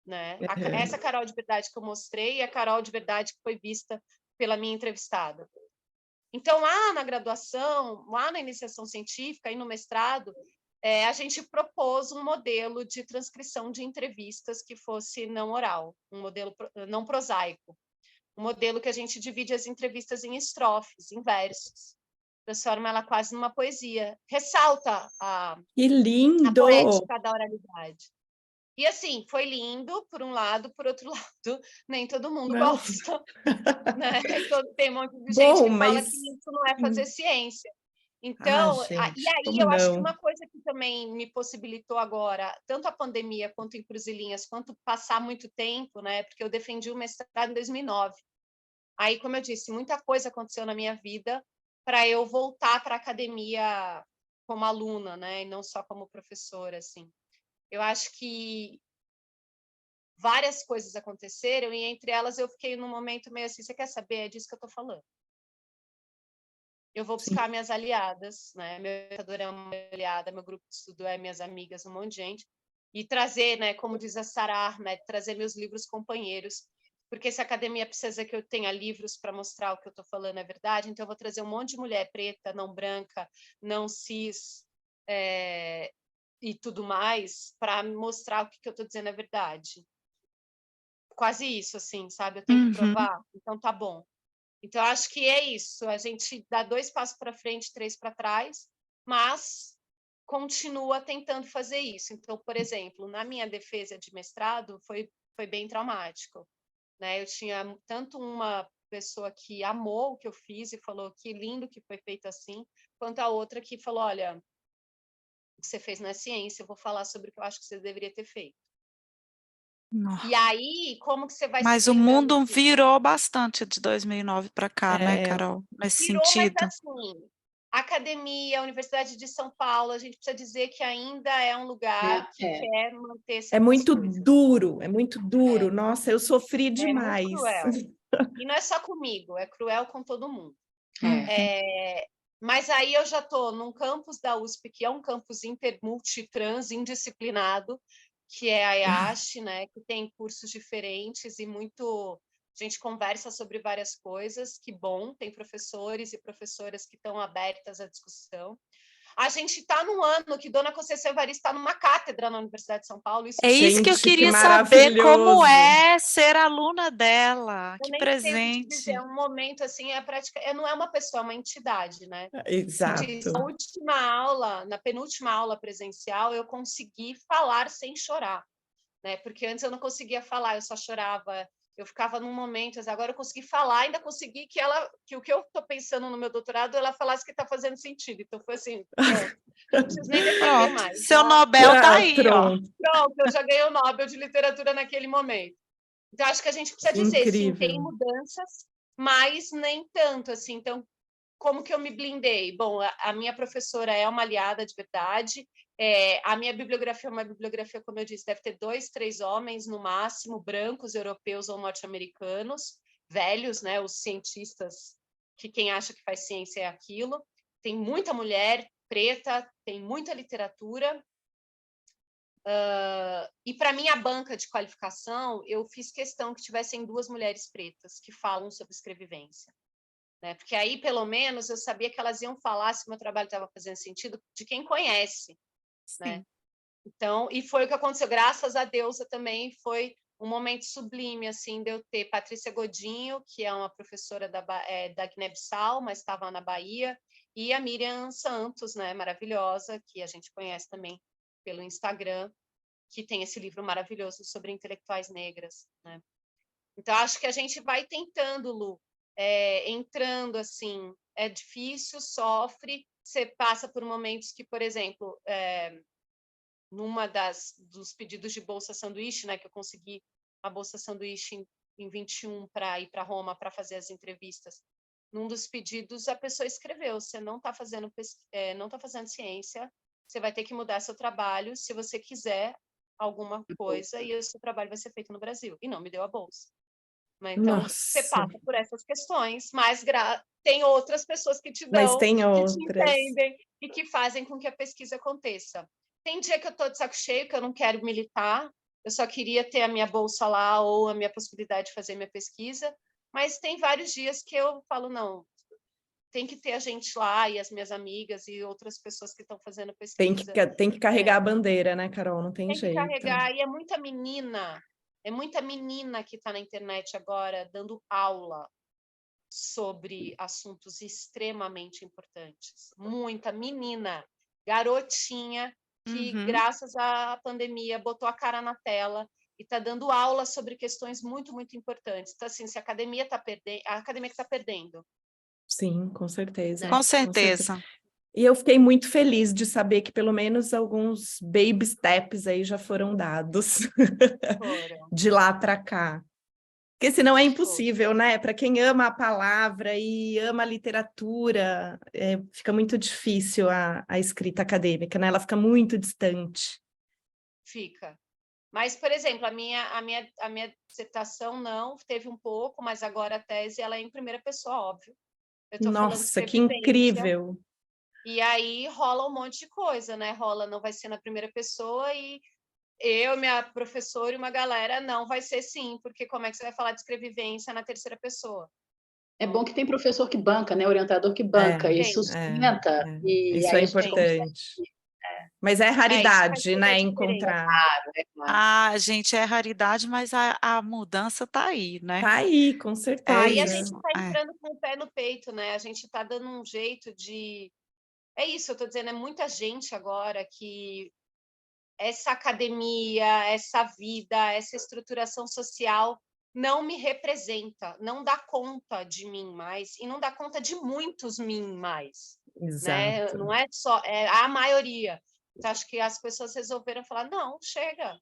né? Essa Carol de verdade que eu mostrei e a Carol de verdade que foi vista pela minha entrevistada. Então, lá na graduação, lá na iniciação científica e no mestrado, a gente propôs um modelo de transcrição de entrevistas que fosse não oral, um modelo não prosaico, Um modelo que a gente divide as entrevistas em estrofes, em versos. Transforma ela quase numa poesia. Ressalta a Que lindo! poética da oralidade. E assim, foi lindo, por um lado, por outro lado, nem todo mundo Não. gosta. Né? Tem um monte de gente Bom, que fala mas... que isso não é fazer ciência. Ah, Então, e gente, aí como eu acho que não? uma coisa que também me possibilitou agora, tanto a pandemia quanto em Cruzilhinhas, quanto passar muito tempo, né? Porque eu defendi o mestrado em 2009. Aí, como eu disse, muita coisa aconteceu na minha vida para eu voltar para a academia como aluna, né? E não só como professora, assim. Eu acho que várias coisas aconteceram e entre elas eu fiquei num momento meio assim, você quer saber? É disso que eu estou falando. Eu vou buscar minhas aliadas, né? Meu orientador é uma aliada, meu grupo de estudo é minhas amigas, um monte de gente, e trazer, né, como diz a Sarah Ahmed, trazer meus livros companheiros, porque se a academia precisa que eu tenha livros para mostrar o que eu estou falando é verdade, então eu vou trazer um monte de mulher preta, não branca, não cis, e tudo mais, para mostrar o que eu estou dizendo é verdade. Quase isso, assim, sabe? Eu tenho que provar, então tá bom. Então, acho que é isso. A gente dá 2 passos para frente, 3 para trás, mas continua tentando fazer isso. Então, por exemplo, na minha defesa de mestrado, foi bem traumático. Né? Eu tinha tanto uma pessoa que amou o que eu fiz e falou que lindo que foi feito assim, quanto a outra que falou, olha, o que você fez não é ciência, eu vou falar sobre o que eu acho que você deveria ter feito. Nossa. E aí, como que você vai Mas se o blindando mundo disso? virou bastante de 2009 para cá, né, Carol? Nesse Virou, mas sentido. assim, a academia, a Universidade de São Paulo, a gente precisa dizer que ainda é um lugar que quer manter certas É muito coisas. duro, é muito duro. Nossa, eu sofri É muito demais. cruel. E não é só comigo, é cruel com todo mundo. Mas aí eu já estou num campus da USP, que é um campus intermultitrans, indisciplinado, que é a IASH, né, que tem cursos diferentes e muito... A gente conversa sobre várias coisas, que bom, tem professores e professoras que estão abertas à discussão. A gente está num ano que Dona Conceição Evaristo está numa cátedra na Universidade de São Paulo. É isso que eu Gente, que queria saber, como maravilhoso. é ser aluna dela. Eu Que nem sei o que te dizer, é presente. um momento assim, não é uma pessoa, é uma entidade, né? Exato. Na última aula, na penúltima aula presencial, eu consegui falar sem chorar, né? Porque antes eu não conseguia falar, eu só chorava. Eu ficava num momento, agora eu consegui falar, ainda consegui que o que eu estou pensando no meu doutorado, ela falasse que está fazendo sentido. Então foi assim, pronto, não preciso nem defender Pronto, mais. seu Nobel tá aí, ó. Pronto. Pronto, eu já ganhei o Nobel de Literatura naquele momento. Então acho que a gente precisa dizer, sim, tem mudanças, mas nem tanto, assim. Então, como que eu me blindei? Bom, a minha professora é uma aliada de verdade, a minha bibliografia é uma bibliografia, como eu disse, deve ter 2, 3 homens, no máximo, brancos, europeus ou norte-americanos, velhos, né, os cientistas, que quem acha que faz ciência é aquilo. Tem muita mulher preta, tem muita literatura. E para minha banca de qualificação, eu fiz questão que tivessem 2 mulheres pretas que falam sobre escrevivência. Né? Porque aí, pelo menos, eu sabia que elas iam falar se o meu trabalho estava fazendo sentido de quem conhece. Né? Então, e foi o que aconteceu. Graças a Deus, também foi um momento sublime, assim, de eu ter Patrícia Godinho, que é uma professora da Guiné-Bissau, mas estava na Bahia, e a Miriam Santos, né, maravilhosa, que a gente conhece também pelo Instagram, que tem esse livro maravilhoso sobre intelectuais negras. Né? Então, acho que a gente vai tentando, Lu, entrando assim, é difícil, sofre, você passa por momentos que, por exemplo, numa dos pedidos de Bolsa Sanduíche, né, que eu consegui a Bolsa Sanduíche em 21 para ir para Roma para fazer as entrevistas, num dos pedidos a pessoa escreveu, você não está fazendo ciência, você vai ter que mudar seu trabalho se você quiser alguma coisa e o seu trabalho vai ser feito no Brasil. E não me deu a bolsa. Então, você passa por essas questões, mas tem outras pessoas que te dão, que te entendem e que fazem com que a pesquisa aconteça. Tem dia que eu estou de saco cheio, que eu não quero militar, eu só queria ter a minha bolsa lá ou a minha possibilidade de fazer minha pesquisa, mas tem vários dias que eu falo, não, tem que ter a gente lá e as minhas amigas e outras pessoas que estão fazendo pesquisa. Tem que carregar a bandeira, né, Carol? Não tem jeito. Tem que carregar, e é muita menina É muita menina que está na internet agora dando aula sobre assuntos extremamente importantes. Muita menina, garotinha, que Uhum. graças à pandemia botou a cara na tela e está dando aula sobre questões muito, muito importantes. Então, assim, se a academia está perdendo, a academia que está perdendo, Sim, com certeza, né? Com com certeza. certeza. E eu fiquei muito feliz de saber que pelo menos alguns baby steps aí já foram dados Foram, de lá para cá. Porque senão é foram. impossível, né? Para quem ama a palavra e ama a literatura, fica muito difícil a escrita acadêmica, né? Ela fica muito distante. Fica. Mas, por exemplo, a minha dissertação não, teve um pouco, mas agora a tese ela é em primeira pessoa, óbvio. Eu estou falando de Nossa, que escrevivência, incrível! e aí rola um monte de coisa, né? Rola, não vai ser na primeira pessoa, e eu, minha professora e uma galera, não vai ser sim, porque como é que você vai falar de escrevivência na terceira pessoa? É bom que tem professor que banca, né? Orientador que É, banca e Tem, sustenta, e isso é aí a gente consegue. importante. Mas é isso faz raridade, toda a né? diferença. Encontrar. É claro. Ah, gente, é raridade, mas a mudança tá aí, né? Tá aí, com Aí a certeza. gente está entrando com o pé no peito, né? A gente está dando um jeito de... É isso, eu estou dizendo, é muita gente agora que essa academia, essa vida, essa estruturação social não me representa, não dá conta de mim mais e não dá conta de muitos mim mais, né? Exato. Não é só, é a maioria. Então, acho que as pessoas resolveram falar, não, chega.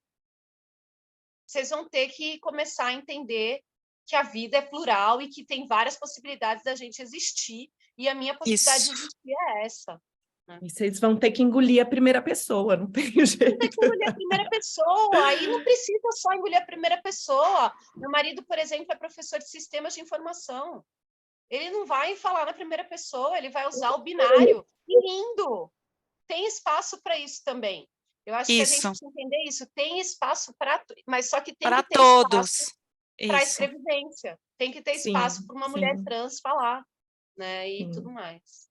Vocês vão ter que começar a entender que a vida é plural e que tem várias possibilidades da gente existir, e a minha possibilidade de Isso. existir é essa. E vocês vão ter que engolir a primeira pessoa, não tem Não tem jeito. que engolir a primeira pessoa, aí não precisa só engolir a primeira pessoa. Meu marido, por exemplo, é professor de sistemas de informação. Ele não vai falar na primeira pessoa, ele vai usar o binário. E lindo! Tem espaço para isso também. Eu acho que a gente Isso. precisa entender isso. Tem espaço para... Mas só que tem Para que ter espaço todos. para a Isso. escrevivência. Tem que ter espaço Sim, para uma mulher sim, trans falar, né? E tudo sim. mais.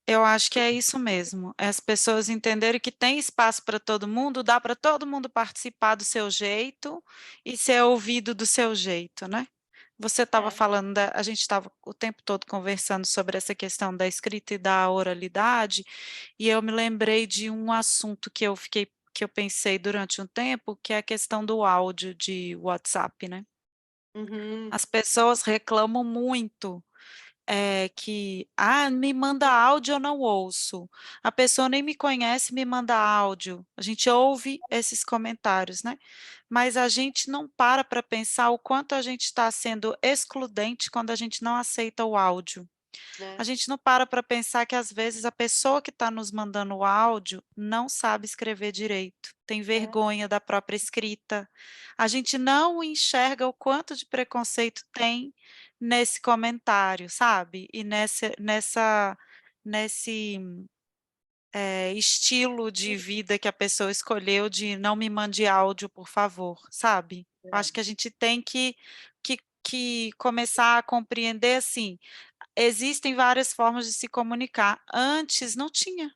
Eu acho que é isso mesmo. É as pessoas entenderem que tem espaço para todo mundo, dá para todo mundo participar do seu jeito e ser ouvido do seu jeito, né? Você estava É. falando, a gente estava o tempo todo conversando sobre essa questão da escrita e da oralidade, e eu me lembrei de um assunto que eu pensei durante um tempo, que é a questão do áudio de WhatsApp, né? Uhum. As pessoas reclamam muito que me manda áudio, eu não ouço. A pessoa nem me conhece, me manda áudio. A gente ouve esses comentários, né? Mas a gente não para pensar o quanto a gente está sendo excludente quando a gente não aceita o áudio. A Né? gente não para pensar que às vezes a pessoa que está nos mandando o áudio não sabe escrever direito, tem É. vergonha da própria escrita. A gente não enxerga o quanto de preconceito tem nesse comentário, sabe? E nesse estilo de vida que a pessoa escolheu de não me mande áudio, por favor, sabe? Acho que a gente tem que começar a compreender assim. Existem várias formas de se comunicar. Antes não tinha.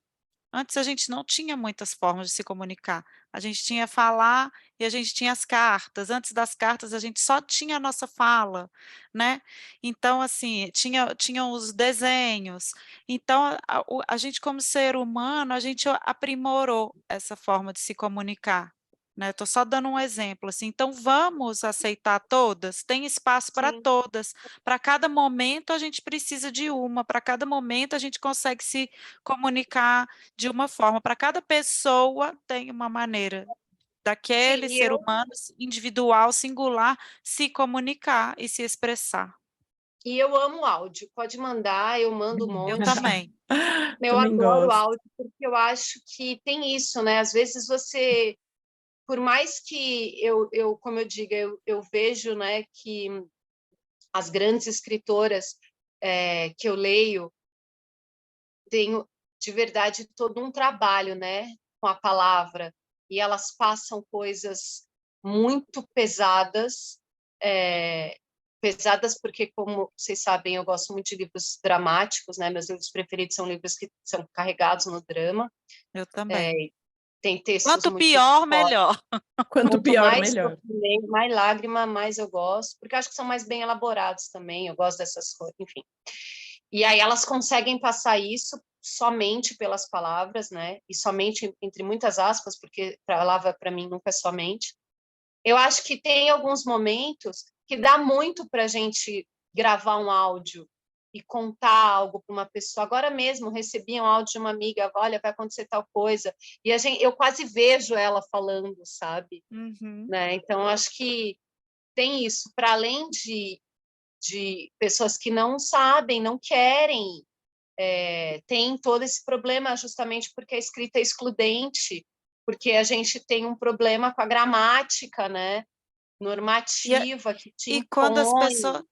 Antes a gente não tinha muitas formas de se comunicar. A gente tinha falar e a gente tinha as cartas. Antes das cartas a gente só tinha a nossa fala, né? Então assim, tinham os desenhos. Então a gente como ser humano, a gente aprimorou essa forma de se comunicar. Né, estou só dando um exemplo, assim, então vamos aceitar todas, tem espaço para Sim. todas, para cada momento a gente precisa de uma, para cada momento a gente consegue se comunicar de uma forma, para cada pessoa tem uma maneira Sim, daquele ser humano individual, singular, se comunicar e se expressar. eu amo áudio, pode mandar, eu mando um Eu monte. também. Eu Também adoro gosto. áudio, porque eu acho que tem isso, né? Às vezes você, por mais que como eu digo, eu vejo, né, que as grandes escritoras que eu leio têm, de verdade, todo um trabalho, né, com a palavra, e elas passam coisas muito pesadas, pesadas porque, como vocês sabem, eu gosto muito de livros dramáticos, né? Meus livros preferidos são livros que são carregados no drama. Eu também. Tem textos Quanto muito pior, fortes. melhor. Quanto Quanto pior, mais melhor. sofrimento, mais lágrima, mais eu gosto, porque eu acho que são mais bem elaborados também, eu gosto dessas coisas, enfim. E aí elas conseguem passar isso somente pelas palavras, né? E somente entre muitas aspas, porque palavra para mim nunca é somente. Eu acho que tem alguns momentos que dá muito para a gente gravar um áudio e contar algo para uma pessoa. Agora mesmo recebi um áudio de uma amiga, olha, vai acontecer tal coisa, e eu quase vejo ela falando, sabe? Uhum. Né? Então acho que tem isso, para além de pessoas que não sabem, não querem, tem todo esse problema justamente porque a escrita é excludente, porque a gente tem um problema com a gramática, né? E, Normativa que te e quando as impõe, pessoas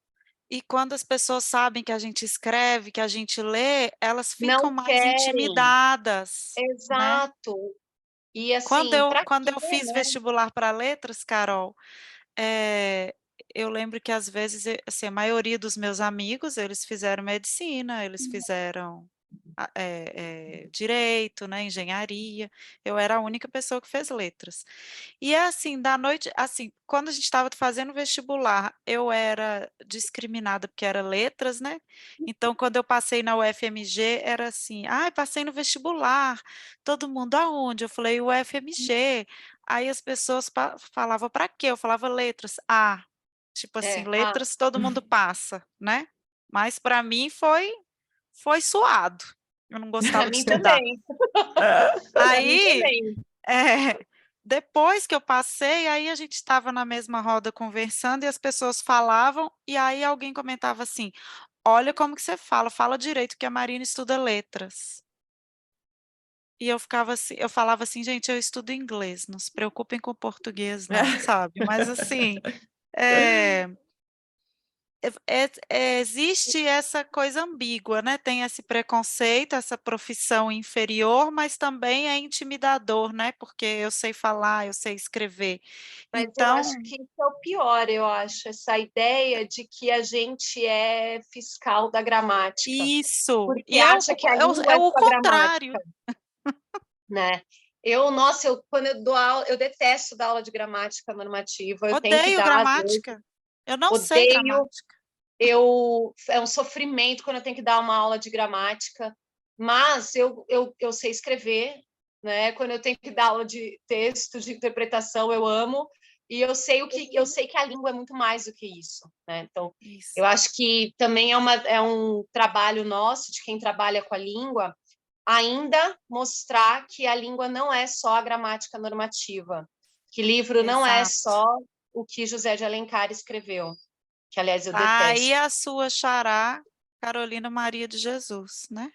e quando as pessoas sabem que a gente escreve, que a gente lê, elas ficam não mais querem. intimidadas, né? Exato. E Quando assim, eu para quando quê, eu fiz né? vestibular para letras, Carol, eu lembro que às vezes, assim, a maioria dos meus amigos, eles fizeram medicina, eles fizeram direito, né, engenharia. Eu era a única pessoa que fez letras. E é assim, da noite, assim, quando a gente estava fazendo vestibular, eu era discriminada porque era letras, né? Então, quando eu passei na UFMG, era assim, ai, passei no vestibular. Todo mundo aonde? Eu falei UFMG. Aí as pessoas falavam para quê? Eu falava letras. Ah, tipo assim, Ah, letras todo mundo passa, né? Mas para mim foi suado. Eu não para gostava de mim estudar. também, para mim Aí, também. depois que eu passei, aí a gente estava na mesma roda conversando e as pessoas falavam, e aí alguém comentava assim: "Olha como que você fala, fala direito que a Marina estuda letras". E eu ficava assim, eu falava assim: "Gente, eu estudo inglês, não se preocupem com o português não", sabe. Mas assim, eh existe essa coisa ambígua, né, tem esse preconceito, essa profissão inferior, mas também é intimidador, né, porque eu sei falar, eu sei escrever. Mas eu acho Então que isso é o pior, eu acho, essa ideia de que a gente é fiscal da gramática, isso, porque e é o acha que a língua é é o só contrário. gramática, né? Nossa, quando eu dou aula, eu detesto dar aula de gramática normativa, eu tenho que Odeio dar, às vezes, gramática, eu não sei odeio, gramática. é um sofrimento quando eu tenho que dar uma aula de gramática, mas eu sei escrever, né? Quando eu tenho que dar aula de texto, de interpretação, eu amo, e eu sei que a língua é muito mais do que isso, né? Então, Isso, eu acho que também é um trabalho nosso, de quem trabalha com a língua, ainda mostrar que a língua não é só a gramática normativa, que livro não é exato. só o que José de Alencar escreveu, que aliás eu Tá aí detesto. a sua xará, Carolina Maria de Jesus, né.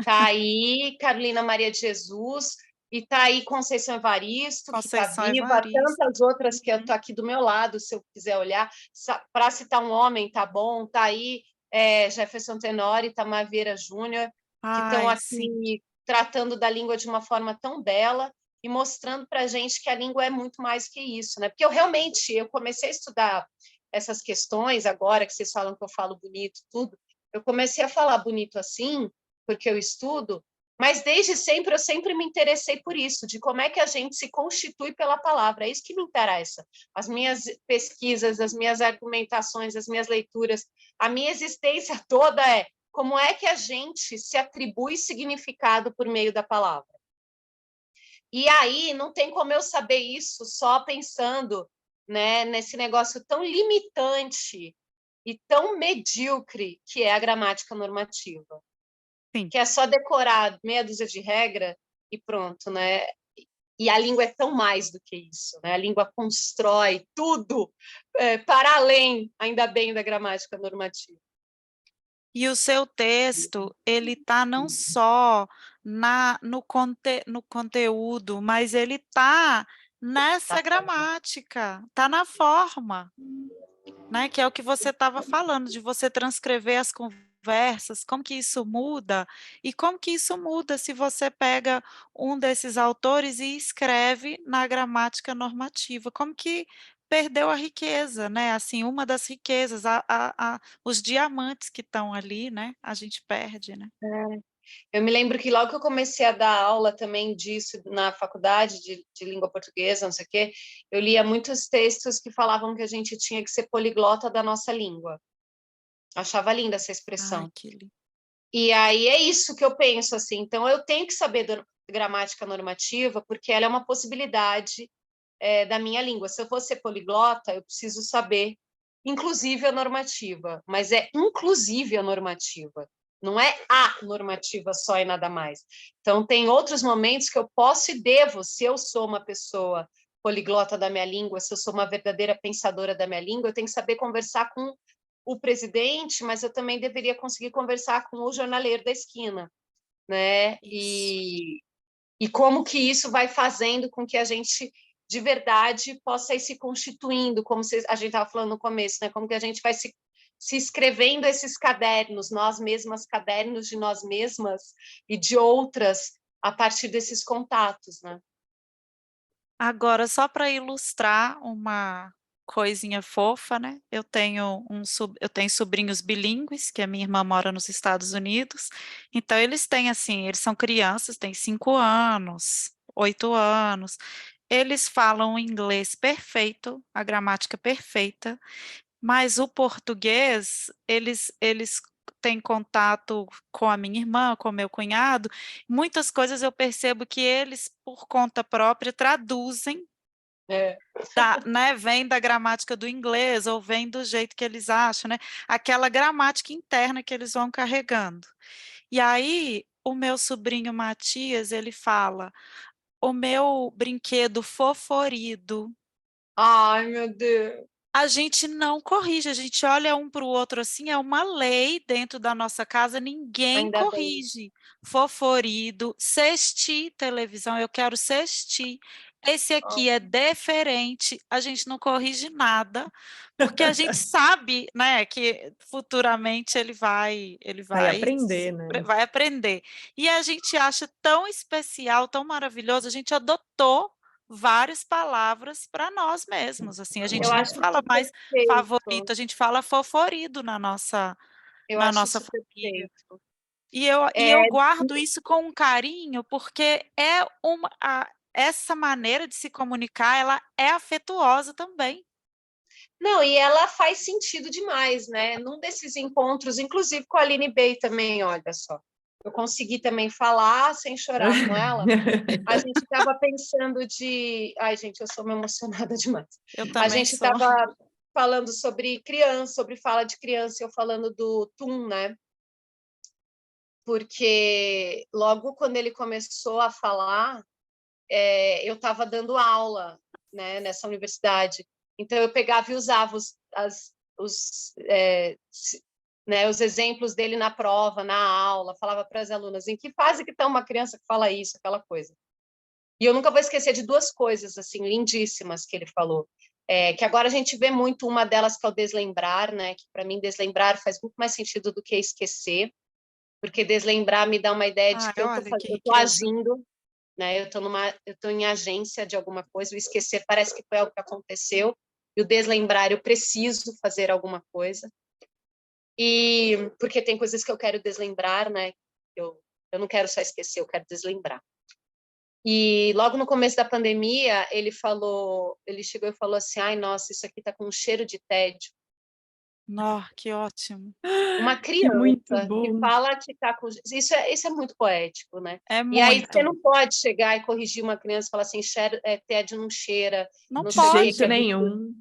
Tá aí Carolina Maria de Jesus, e tá aí Conceição Evaristo, que está Conceição viva, Evaristo. tantas outras que eu Uhum. tô aqui do meu lado, se eu quiser olhar, para citar um homem, tá bom, tá aí Jefferson Tenório e Itamar Vieira Júnior, que estão Ai, sim. aqui tratando da língua de uma forma tão bela e mostrando para a gente que a língua é muito mais que isso, né? Porque eu comecei a estudar essas questões agora que vocês falam que eu falo bonito, tudo, eu comecei a falar bonito assim porque eu estudo, mas desde sempre eu sempre me interessei por isso, de como é que a gente se constitui pela palavra. É isso que me interessa. As minhas pesquisas, as minhas argumentações, as minhas leituras, a minha existência toda é como é que a gente se atribui significado por meio da palavra. E aí não tem como eu saber isso só pensando, né, nesse negócio tão limitante e tão medíocre que é a gramática normativa, Sim. que é só decorar meia dúzia de regra e pronto, né? E a língua é tão mais do que isso, né? A língua constrói tudo para além, ainda bem, da gramática normativa. E o seu texto, ele está não só no conteúdo, mas ele está nessa Da forma. gramática, está na forma. Né, que é o que você estava falando, de você transcrever as conversas, como que isso muda, e como que isso muda se você pega um desses autores e escreve na gramática normativa, como que perdeu a riqueza, né, assim, uma das riquezas, os diamantes que estão ali, né, a gente perde, né. Eu me lembro que logo que eu comecei a dar aula também disso na faculdade de língua portuguesa, não sei o quê, eu lia muitos textos que falavam que a gente tinha que ser poliglota da nossa língua. Achava linda essa Ai, expressão. que lindo. E aí é isso que eu penso, assim. Então, eu tenho que saber gramática normativa, porque ela é uma possibilidade da minha língua. Se eu fosse ser poliglota, eu preciso saber, inclusive a normativa, mas é inclusive a normativa, não é a normativa só e nada mais. Então, tem outros momentos que eu posso e devo, se eu sou uma pessoa poliglota da minha língua, se eu sou uma verdadeira pensadora da minha língua, eu tenho que saber conversar com o presidente, mas eu também deveria conseguir conversar com o jornaleiro da esquina, né? E como que isso vai fazendo com que a gente, de verdade, possa ir se constituindo, como a gente estava falando no começo, né? Como que a gente vai se escrevendo esses cadernos, nós mesmas, cadernos de nós mesmas e de outras, a partir desses contatos, né? Agora, só para ilustrar uma coisinha fofa, né, eu tenho sobrinhos bilíngues, que a minha irmã mora nos Estados Unidos, então eles têm, assim, eles são crianças, têm 5 anos, 8 anos, eles falam inglês perfeito, a gramática perfeita, mas o português, eles têm contato com a minha irmã, com o meu cunhado, muitas coisas eu percebo que eles, por conta própria, traduzem É. né, vem da gramática do inglês ou vem do jeito que eles acham, né? Aquela gramática interna que eles vão carregando. E aí, o meu sobrinho Matias, ele fala: "O meu brinquedo foforido". Ai, meu Deus. A gente não corrige, a gente olha um para o outro assim, é uma lei dentro da nossa casa, ninguém Ainda bem. corrige. Foforido, cesti televisão, eu quero cesti. Esse aqui é deferente, a gente não corrige nada, porque a gente sabe, né, que futuramente ele Vai vai aprender, né? vai aprender. E a gente acha tão especial, tão maravilhoso, a gente adotou várias palavras para nós mesmos, assim, a Eu gente não acho fala isso mais perfeito. favorito, a gente fala foforido Eu na acho nossa isso família. perfeito. E eu guardo isso com um carinho, porque é essa maneira de se comunicar, ela é afetuosa também. Não, e ela faz sentido demais, né? Num desses encontros, inclusive com a Aline Bey também, olha só. Eu consegui também falar sem chorar com ela. A gente estava pensando de... Ai, gente, eu sou uma emocionada demais. Eu A também gente sou. estava falando sobre criança, sobre fala de criança, eu falando do TUM, né? Porque logo quando ele começou a falar, eu estava dando aula, né, nessa universidade. Então, eu pegava e usava né, os exemplos dele na prova, na aula, falava para as alunas em que fase que está uma criança que fala isso, aquela coisa. E eu nunca vou esquecer de duas coisas assim lindíssimas que ele falou. Que agora a gente vê muito, uma delas que é o deslembrar, né? Que para mim deslembrar faz muito mais sentido do que esquecer, porque deslembrar me dá uma ideia de Ai, que eu olha que tô riqueza. agindo, né? Eu tô em agência de alguma coisa. O esquecer parece que foi algo que aconteceu, e o deslembrar eu preciso fazer alguma coisa. E porque tem coisas que eu quero deslembrar, né? Eu não quero só esquecer, eu quero deslembrar. E logo no começo da pandemia, ele chegou e falou assim: "Ai, nossa, isso aqui tá com um cheiro de tédio". Nó, que ótimo. Uma Que muito criança que bom. fala que tá com... Isso é muito poético, né? É E aí você muito. não pode chegar e corrigir uma criança e falar assim, tédio não cheira, Não não De sei o que, pode. que jeito é muito... nenhum.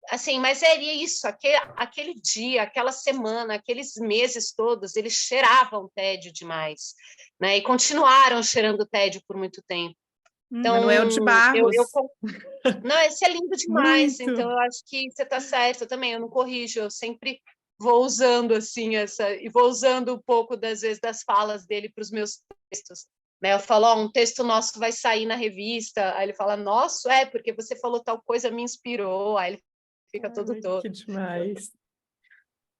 Assim, mas é isso, aquele dia, aquela semana, aqueles meses todos, eles cheiravam tédio demais, né? E continuaram cheirando tédio por muito tempo. Então, Manuel de Barros. não, esse é lindo demais. Muito. Então, eu acho que você está certa também. Eu não corrijo, eu sempre vou usando assim e vou usando um pouco das vezes das falas dele para os meus textos. Né? Eu falo, um texto nosso vai sair na revista. Aí ele fala, nossa, porque você falou tal coisa, me inspirou. Aí ele fica todo Ai, todo. que demais.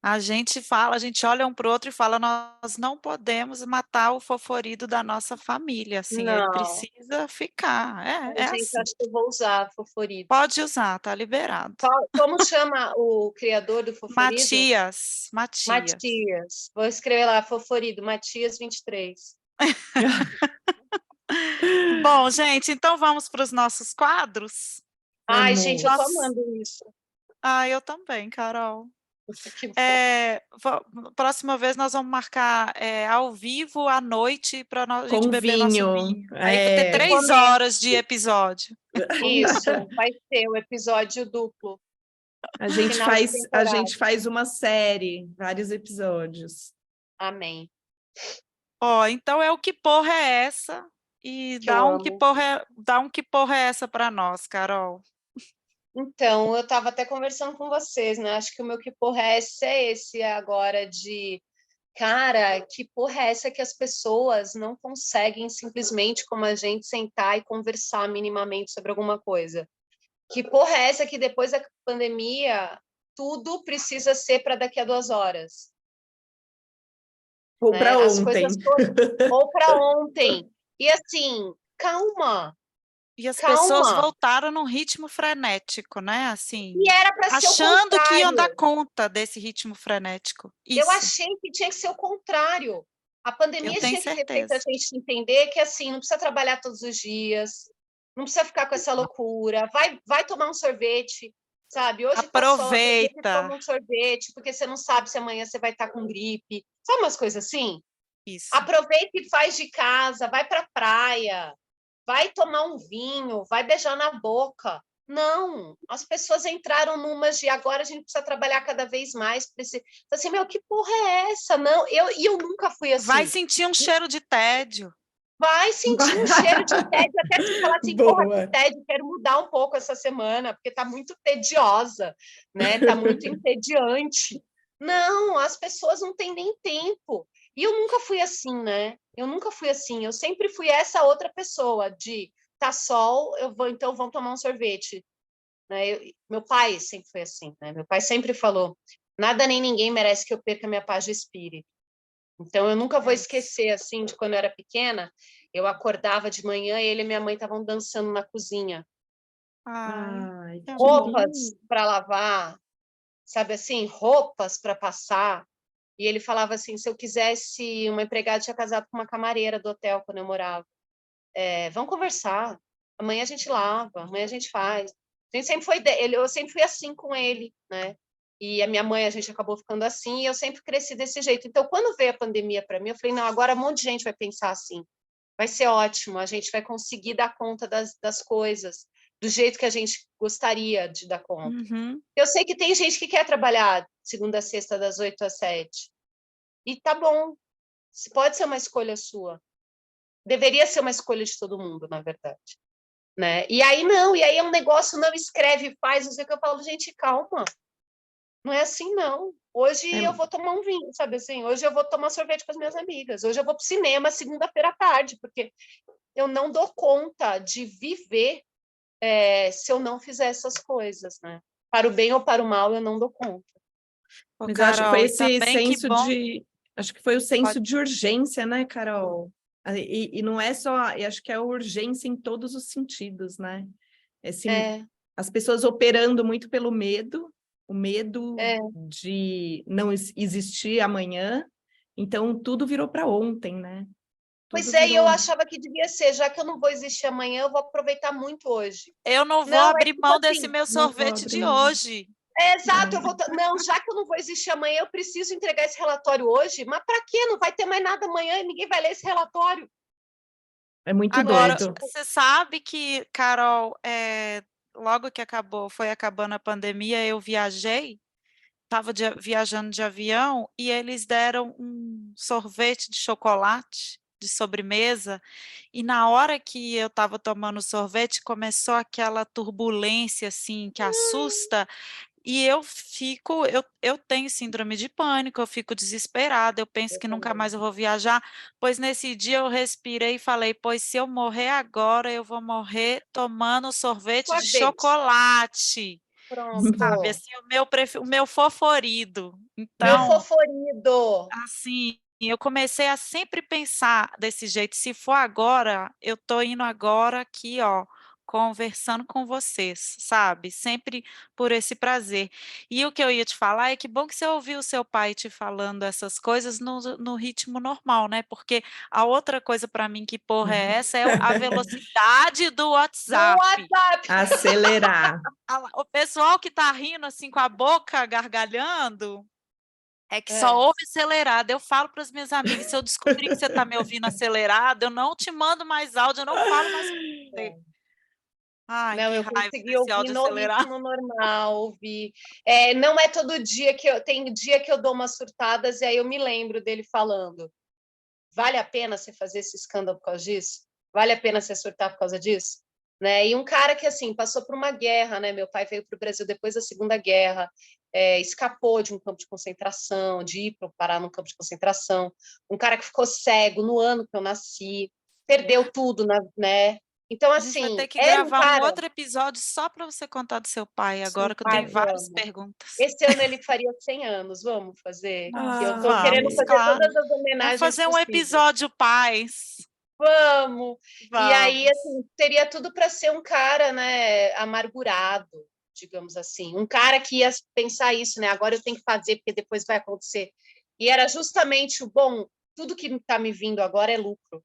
A gente fala, a gente olha um para o outro e fala: "Nós não podemos matar o foforido da nossa família, assim, ele Não. precisa ficar". Ai, É gente, assim. acho que eu vou usar foforido. Pode usar, tá liberado. Como chama o criador do foforido? Matias. Matias. Vou escrever lá, foforido, Matias 23. Bom, gente, então vamos para os nossos quadros? Ai, gente, eu tô Nós amando isso. eu também, Carol. Que bom. Próxima vez nós vamos marcar, ao vivo à noite para a gente Com beber nosso vinho. vinho. Aí vai ter 3 comer. horas de episódio. Isso, vai ser o episódio duplo. A gente Final de faz, a temporada. gente faz uma série, vários episódios. Amém. Ó, então é o Que Porra é Essa? E Que eu amo. dá um que porra é essa para nós, Carol? Então, eu estava até conversando com vocês, né? Acho que o meu que porra é esse agora de cara, que porra é essa que as pessoas não conseguem simplesmente, como a gente, sentar e conversar minimamente sobre alguma coisa? Que porra é essa que depois da pandemia tudo precisa ser para daqui a 2 horas? Ou Né? para As ontem. coisas todas, ou para ontem. E assim, calma, E as pessoas calma. voltaram num ritmo frenético, né, assim, E era para ser o achando que iam dar contrário. conta desse ritmo frenético. Eu Isso, achei que tinha que ser o contrário. A eu pandemia tenho tinha que ter feito a certeza. gente entender que assim, não precisa trabalhar todos os dias, não precisa ficar com essa loucura, vai tomar um sorvete, sabe? Hoje tá sol, aproveita e Aproveita. toma um sorvete, porque você não sabe se amanhã você vai estar com gripe. Sabe umas coisas assim? Isso. Aproveita e faz de casa, vai para a praia, vai tomar um vinho, vai beijar na boca. Não, as pessoas entraram numas de agora a gente precisa trabalhar cada vez mais. Assim, meu, que porra é essa? Não, eu nunca fui Vai assim. sentir um cheiro de tédio. Vai sentir um cheiro de tédio, até se falar assim, porra, que Boa. tédio, quero mudar um pouco essa semana, porque tá muito tediosa, né? Tá muito entediante. Não, as pessoas não têm nem tempo. E eu nunca fui assim, né? Eu nunca fui assim. Eu sempre fui essa outra pessoa de tá sol, eu vou, então vamos tomar um sorvete. Né? Meu pai sempre foi assim, né? Meu pai sempre falou: nada nem ninguém merece que eu perca minha paz de espírito. Então, eu nunca vou esquecer, assim, de quando eu era pequena, eu acordava de manhã e ele e minha mãe estavam dançando na cozinha. Ai, Ai, que que amor. Roupas para lavar, sabe assim? Roupas para passar. E ele falava assim, se eu quisesse uma empregada, tinha casado com uma camareira do hotel quando eu morava. Vamos conversar. Amanhã a gente lava, amanhã a gente faz. A gente sempre foi eu sempre fui assim com ele, né? E a minha mãe, a gente acabou ficando assim, e eu sempre cresci desse jeito. Então, quando veio a pandemia para mim, eu falei, não, agora um monte de gente vai pensar assim. Vai ser ótimo, a gente vai conseguir dar conta das coisas, do jeito que a gente gostaria de dar conta. Uhum. Eu sei que tem gente que quer trabalhar segunda a sexta, das 8 às 7. E tá bom, pode ser uma escolha sua. Deveria ser uma escolha de todo mundo, na verdade. Né? E aí não, e aí é um negócio, não escreve, faz, não sei o que, eu falo, gente, calma. Não é assim, não. Hoje eu vou tomar um vinho, sabe assim? Hoje eu vou tomar sorvete com as minhas amigas. Hoje eu vou para o cinema segunda-feira à tarde, porque eu não dou conta de viver se eu não fizer essas coisas, né? Para o bem ou para o mal, eu não dou conta. Ô, Mas eu acho que foi Carol, e esse também que senso bom. acho que foi o senso Pode. de urgência, né, Carol? E não é só, eu acho que é a urgência em todos os sentidos, né? As pessoas operando muito pelo medo, o medo de não existir amanhã, então tudo virou para ontem, né? Pois Tudo é, e eu virou. achava que devia ser, já que eu não vou existir amanhã, eu vou aproveitar muito hoje. Eu não vou Não, é abrir tipo mão desse assim, meu Não sorvete pobre, de não. hoje. exato, não, já que eu não vou existir amanhã, eu preciso entregar esse relatório hoje, mas para quê? Não vai ter mais nada amanhã e ninguém vai ler esse relatório. É muito Agora, doido. você sabe que, Carol, logo que foi acabando a pandemia, eu viajei, estava viajando de avião e eles deram um sorvete de chocolate de sobremesa, e na hora que eu estava tomando o sorvete, começou aquela turbulência assim que assusta. E eu tenho síndrome de pânico, eu fico desesperada, eu penso que nunca mais eu vou viajar, pois nesse dia eu respirei e falei, pois se eu morrer agora, eu vou morrer tomando sorvete de Sorvete. chocolate. Pronto. sabe, assim, o meu foforido. Meu Então, foforido. assim, eu comecei a sempre pensar desse jeito, se for agora, eu tô indo agora aqui, ó, conversando com vocês, sabe, sempre por esse prazer. E o que eu ia te falar é que bom que você ouviu o seu pai te falando essas coisas no ritmo normal, né, porque a outra coisa para mim, que porra é essa, é a velocidade do No WhatsApp. WhatsApp. Acelerar. O pessoal que tá rindo, assim, com a boca gargalhando, é que só É. ouve acelerado. Eu falo para as minhas amigas: "Se eu descobrir que você está me ouvindo acelerado, eu não te mando mais áudio, eu não falo mais com você". Ai, Não, que eu raiva consegui desse ouvir áudio no acelerado. ritmo normal, ouvir. Não é todo dia que tem dia que eu dou umas surtadas e aí eu me lembro dele falando: vale a pena você fazer esse escândalo por causa disso? Vale a pena você surtar por causa disso? Né? E um cara que assim passou por uma guerra, né? Meu pai veio para o Brasil depois da Segunda Guerra, escapou de um campo de concentração, de ir parar num campo de concentração. Um cara que ficou cego no ano que eu nasci, perdeu tudo, né? Então, A gente vai assim, ter que era um gravar um cara. outro episódio só para você contar do seu pai agora, que eu Ai, tenho várias vamos. perguntas. Esse ano ele faria 100 anos, vamos fazer? Que eu tô querendo Vamos, fazer claro. todas as Vamos homenagens fazer um possíveis. episódio pais. Vamos! E aí, Vamos. assim, teria tudo para ser um cara, né, amargurado, digamos assim. Um cara que ia pensar isso, né? Agora eu tenho que fazer, porque depois vai acontecer. E era justamente o bom, tudo que está me vindo agora é lucro.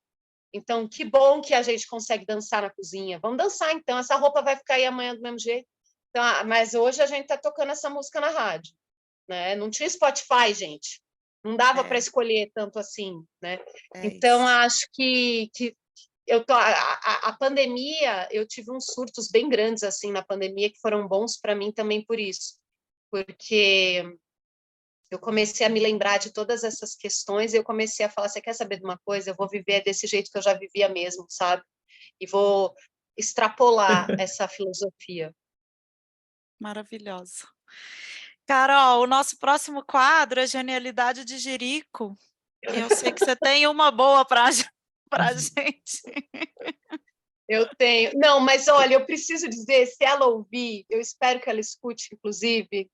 Então, que bom que a gente consegue dançar na cozinha. Vamos dançar, então. Essa roupa vai ficar aí amanhã do mesmo jeito. Então, mas hoje a gente está tocando essa música na rádio, né? Não tinha Spotify, gente. Não dava para escolher tanto assim, né? Então, Isso. acho que eu tô a pandemia, eu tive uns surtos bem grandes assim na pandemia que foram bons para mim também por isso, porque eu comecei a me lembrar de todas essas questões e eu comecei a falar, você quer saber de uma coisa? Eu vou viver desse jeito que eu já vivia mesmo, sabe? E vou extrapolar essa filosofia. Maravilhosa. Carol, o nosso próximo quadro é Genialidade de Jerico. Eu sei que você tem uma boa para gente. Eu tenho. Não, mas olha, eu preciso dizer, se ela ouvir, eu espero que ela escute, inclusive,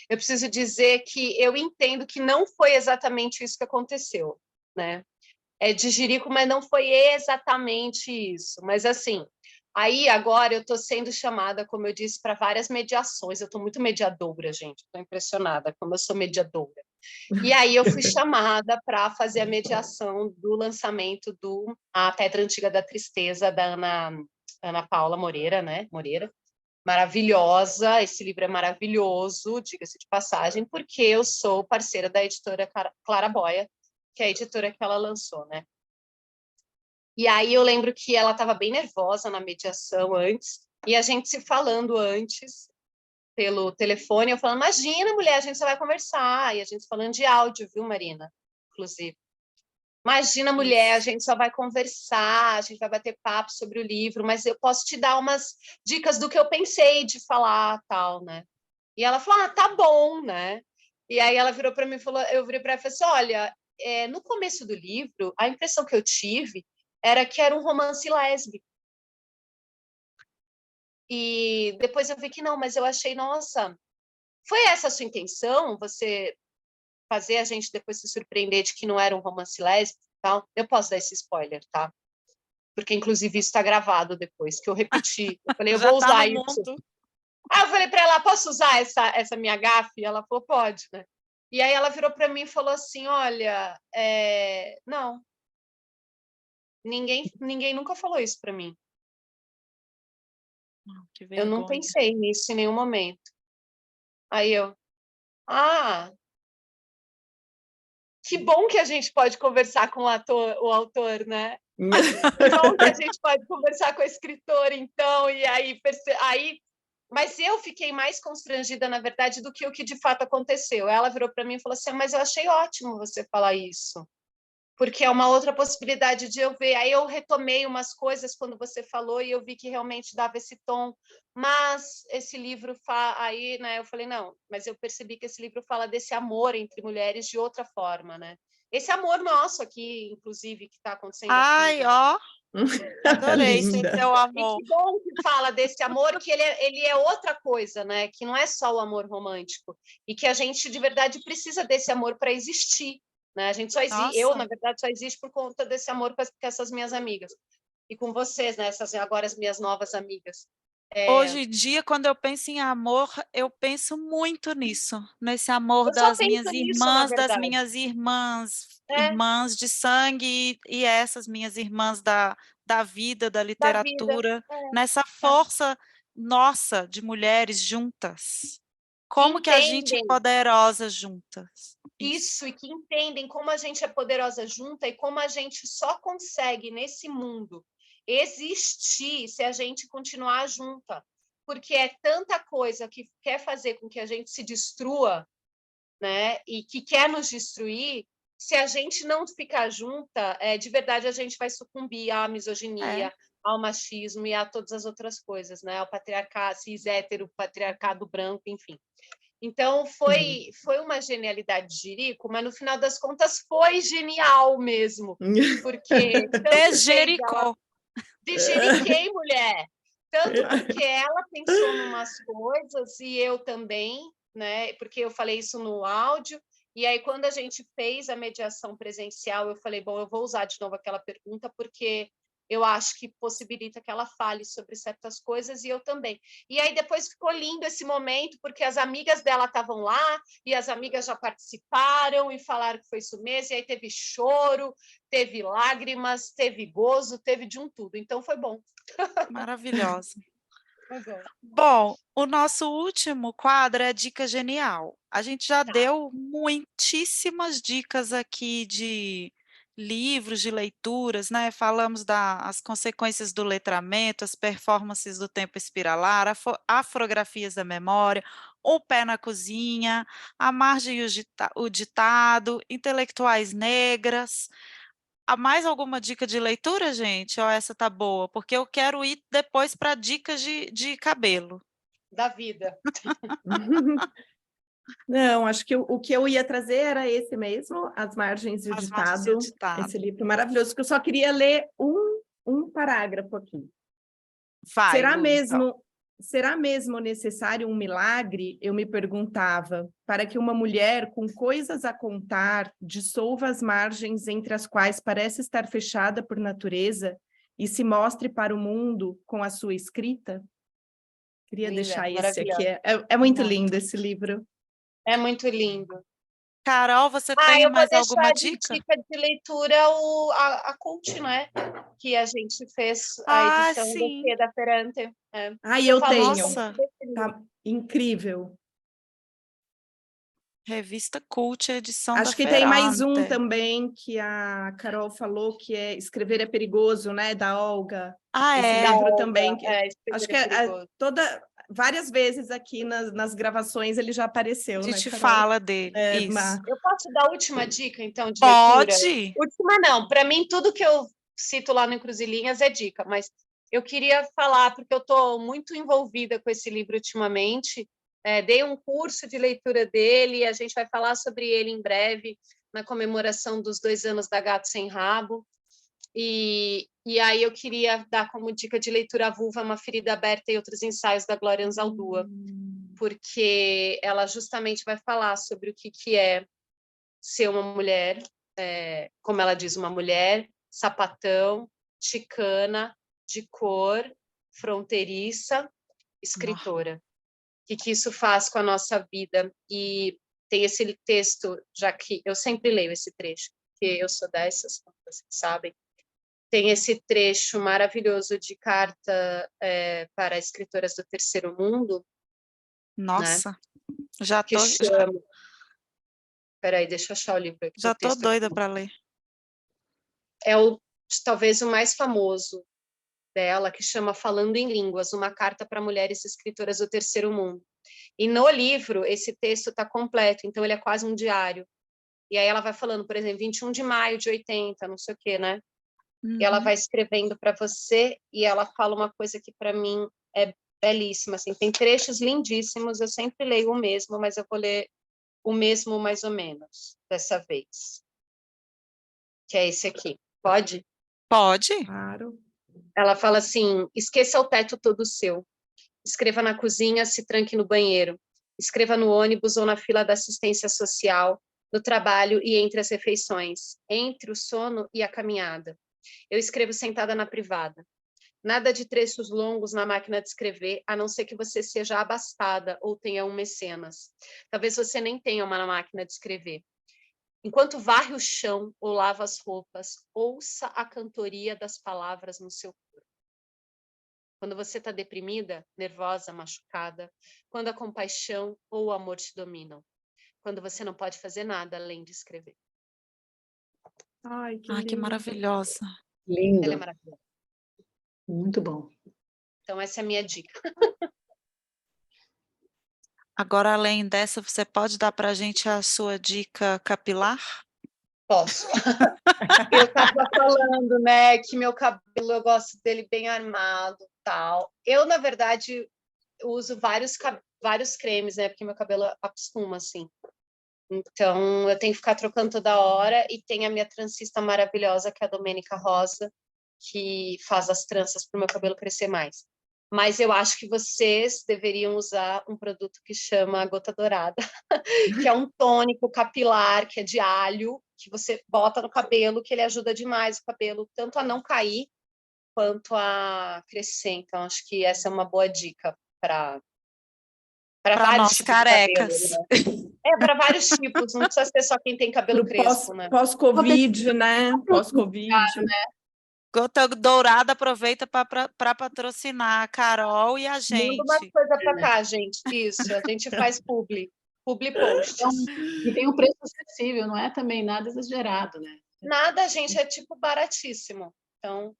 eu preciso dizer que eu entendo que não foi exatamente isso que aconteceu, né? É de Jerico, mas não foi exatamente isso. Mas assim, aí agora eu estou sendo chamada, como eu disse, para várias mediações. Eu estou muito mediadora, gente. Estou impressionada como eu sou mediadora. E aí eu fui chamada para fazer a mediação do lançamento do A Pedra Antiga da Tristeza, da Ana Paula Moreira, né? Moreira. Maravilhosa, esse livro é maravilhoso, diga-se de passagem, porque eu sou parceira da editora Claraboia, que é a editora que ela lançou, né? E aí eu lembro que ela estava bem nervosa na mediação antes, e a gente se falando antes, pelo telefone, eu falando, imagina, mulher, a gente só vai conversar, e a gente falando de áudio, viu, Marina? Inclusive. Imagina, mulher, a gente só vai conversar, a gente vai bater papo sobre o livro, mas eu posso te dar umas dicas do que eu pensei de falar, tal, né? E ela falou, tá bom, né? E aí ela virou para mim e falou, eu virei para ela e falei assim, olha, no começo do livro, a impressão que eu tive era que era um romance lésbico. E depois eu vi que não, mas eu achei, nossa, foi essa a sua intenção? Você fazer a gente depois se surpreender de que não era um romance lésbico e tal? Eu posso dar esse spoiler, tá? Porque, inclusive, isso está gravado depois, que eu repeti. Eu falei, eu Já vou está no usar isso. mundo. Aí eu falei para ela, posso usar essa minha gafe? E ela falou, pode, né? E aí ela virou para mim e falou assim, olha, não, ninguém nunca falou isso para mim. Que Eu não vergonha. pensei nisso em nenhum momento. Aí eu, que bom que a gente pode conversar com o autor, né? Que bom que a gente pode conversar com o escritor, então, e aí, mas eu fiquei mais constrangida, na verdade, do que o que de fato aconteceu. Ela virou para mim e falou assim, mas eu achei ótimo você falar isso, porque é uma outra possibilidade de eu ver. Aí eu retomei umas coisas quando você falou e eu vi que realmente dava esse tom, mas esse livro aí, né, eu falei, não, mas eu percebi que esse livro fala desse amor entre mulheres de outra forma, né? Esse amor nosso aqui, inclusive, que está acontecendo aqui. Ai, Né? ó, Adorei ser Linda. seu E amor. que bom que fala desse amor, que ele é outra coisa, né? Que não é só o amor romântico. E que a gente, de verdade, precisa desse amor para existir, né? A gente só existe, eu, Nossa. na verdade, só existo por conta desse amor com essas minhas amigas. E com vocês, né? Essas agora as minhas novas amigas. Hoje em dia, quando eu penso em amor, eu penso muito nisso, nesse amor Eu só das penso minhas nisso, na irmãs, verdade. irmãs de sangue e essas minhas irmãs da vida, da Da vida. literatura, nessa força nossa de mulheres juntas. Que Como que a gente é entendem poderosa juntas. isso, e que entendem como a gente é poderosa junta e como a gente só consegue nesse mundo existir se a gente continuar junta, porque é tanta coisa que quer fazer com que a gente se destrua, né? E que quer nos destruir. Se a gente não ficar junta, de verdade a gente vai sucumbir à É. misoginia, ao machismo e a todas as outras coisas, né? Ao patriarcado cis hétero, patriarcado branco, enfim. Então, foi uma genialidade de Jerico, mas no final das contas foi genial mesmo, porque tanto fez ela... Jeriquei, mulher! Tanto porque ela pensou numas coisas e eu também, né? Porque eu falei isso no áudio, e aí quando a gente fez a mediação presencial, eu falei, bom, eu vou usar de novo aquela pergunta, porque eu acho que possibilita que ela fale sobre certas coisas, e eu também. E aí depois ficou lindo esse momento, porque as amigas dela estavam lá, e as amigas já participaram, e falaram que foi isso mesmo, e aí teve choro, teve lágrimas, teve gozo, teve de um tudo. Então, foi bom. Maravilhosa. Foi bom. Bom, o nosso último quadro é a dica genial. A gente já deu muitíssimas dicas aqui de livros, de leituras, né? Falamos das consequências do letramento, as performances do tempo espiralar, afrografias da memória, o pé na cozinha, a margem e o ditado, intelectuais negras. Há mais alguma dica de leitura, gente? Ou essa tá boa? Porque eu quero ir depois para dicas de cabelo. Da vida. Não, acho que o que eu ia trazer era esse mesmo, As Margens e o As margens e o Ditado, ditado. esse livro maravilhoso, que eu só queria ler um parágrafo aqui. Vai, Será Lu, então. mesmo necessário um milagre? Eu me perguntava, para que uma mulher com coisas a contar dissolva as margens entre as quais parece estar fechada por natureza e se mostre para o mundo com a sua escrita? Queria Linda, deixar esse aqui. maravilhosa. É muito lindo esse livro. É muito lindo. Carol, você tem Eu vou mais deixar alguma de dica? dica de leitura a Cult, né? Que a gente fez a Ah, edição do sim. Queda Ferrante. Eu falo tenho. Nossa, Tá incrível. revista Cult, edição da Acho que tem mais um Ferrante. também que a Carol falou, que é Escrever é Perigoso, né? Da Olga. Ah, Esse é. livro também. Acho que perigoso. várias vezes aqui nas gravações ele já apareceu, A né, gente Carol? fala dele, isso. Eu posso dar a última dica, então, de leitura? Pode? Última não, para mim tudo que eu cito lá no Encruzilhinhas é dica, mas eu queria falar, porque eu estou muito envolvida com esse livro ultimamente, dei um curso de leitura dele, e a gente vai falar sobre ele em breve, na comemoração dos 2 anos da Gato Sem Rabo, e aí eu queria dar como dica de leitura A Vulva, Uma Ferida Aberta e Outros Ensaios, da Glória Anzaldúa, porque ela justamente vai falar sobre o que é ser uma mulher, como ela diz, uma mulher sapatão, chicana, de cor, fronteiriça, escritora. O que isso faz com a nossa vida? E tem esse texto, já que eu sempre leio esse trecho, porque eu sou dessas, como vocês sabem, tem esse trecho maravilhoso de carta para escritoras do Terceiro Mundo, Nossa, né? já Que tô, chama... Peraí, deixa eu achar o livro aqui. já tô doida para ler. É talvez o mais famoso dela, que chama Falando em Línguas, uma carta para mulheres escritoras do Terceiro Mundo. E no livro, esse texto está completo, então ele é quase um diário. E aí ela vai falando, por exemplo, 21 de maio de 80, não sei o quê, né? E ela vai escrevendo para você, e ela fala uma coisa que para mim é belíssima, assim, tem trechos lindíssimos, eu sempre leio o mesmo, mas eu vou ler o mesmo mais ou menos, dessa vez. Que é esse aqui. Pode? Pode? Claro. Ela fala assim: esqueça o teto todo seu. Escreva na cozinha, se tranque no banheiro. Escreva no ônibus ou na fila da assistência social, no trabalho e entre as refeições, entre o sono e a caminhada. Eu escrevo sentada na privada. Nada de trechos longos na máquina de escrever, a não ser que você seja abastada ou tenha um mecenas. Talvez você nem tenha uma máquina de escrever. Enquanto varre o chão ou lava as roupas, ouça a cantoria das palavras no seu corpo. Quando você está deprimida, nervosa, machucada, quando a compaixão ou o amor te dominam, quando você não pode fazer nada além de escrever. Ai, que Que lindo. maravilhosa. Ela é Lindo, maravilhosa. muito bom. Então, essa é a minha dica. Agora, além dessa, você pode dar para a gente a sua dica capilar? Posso. Eu estava falando, né, que meu cabelo, eu gosto dele bem armado, tal. Eu, na verdade, uso vários cremes, né, porque meu cabelo acostuma, assim. Então, eu tenho que ficar trocando toda hora, e tem a minha transista maravilhosa, que é a Domênica Rosa, que faz as tranças para o meu cabelo crescer mais. Mas eu acho que vocês deveriam usar um produto que chama Gota Dourada, que é um tônico capilar, que é de alho, que você bota no cabelo, que ele ajuda demais o cabelo, tanto a não cair, quanto a crescer. Então, acho que essa é uma boa dica para vários nós tipos de cabelo, carecas. né? Para vários tipos, não precisa ser só quem tem cabelo crespo, né? Pós-Covid, né? Pós-Covid. Gota Dourada aproveita para patrocinar a Carol e a Manda umas gente. coisas para cá, gente. Isso, a gente faz publi posts. E tem um preço acessível, não é também nada exagerado, né? Nada, gente, é tipo baratíssimo. Então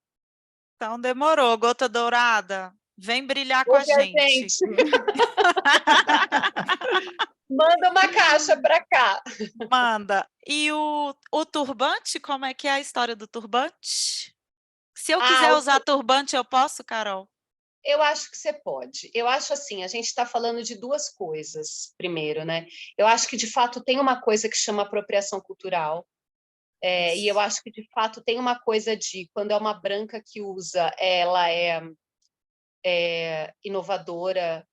Demorou, Gota Dourada. Vem brilhar com a ouve a gente. gente. Manda uma caixa para cá. Manda. E o turbante, como é que é a história do turbante? Se eu quiser usar turbante, eu posso, Carol? Eu acho que você pode. Eu acho assim, a gente está falando de duas coisas, primeiro, né? Eu acho que, de fato, tem uma coisa que chama apropriação cultural, e eu acho que, de fato, tem uma coisa de, quando é uma branca que usa, ela é inovadora,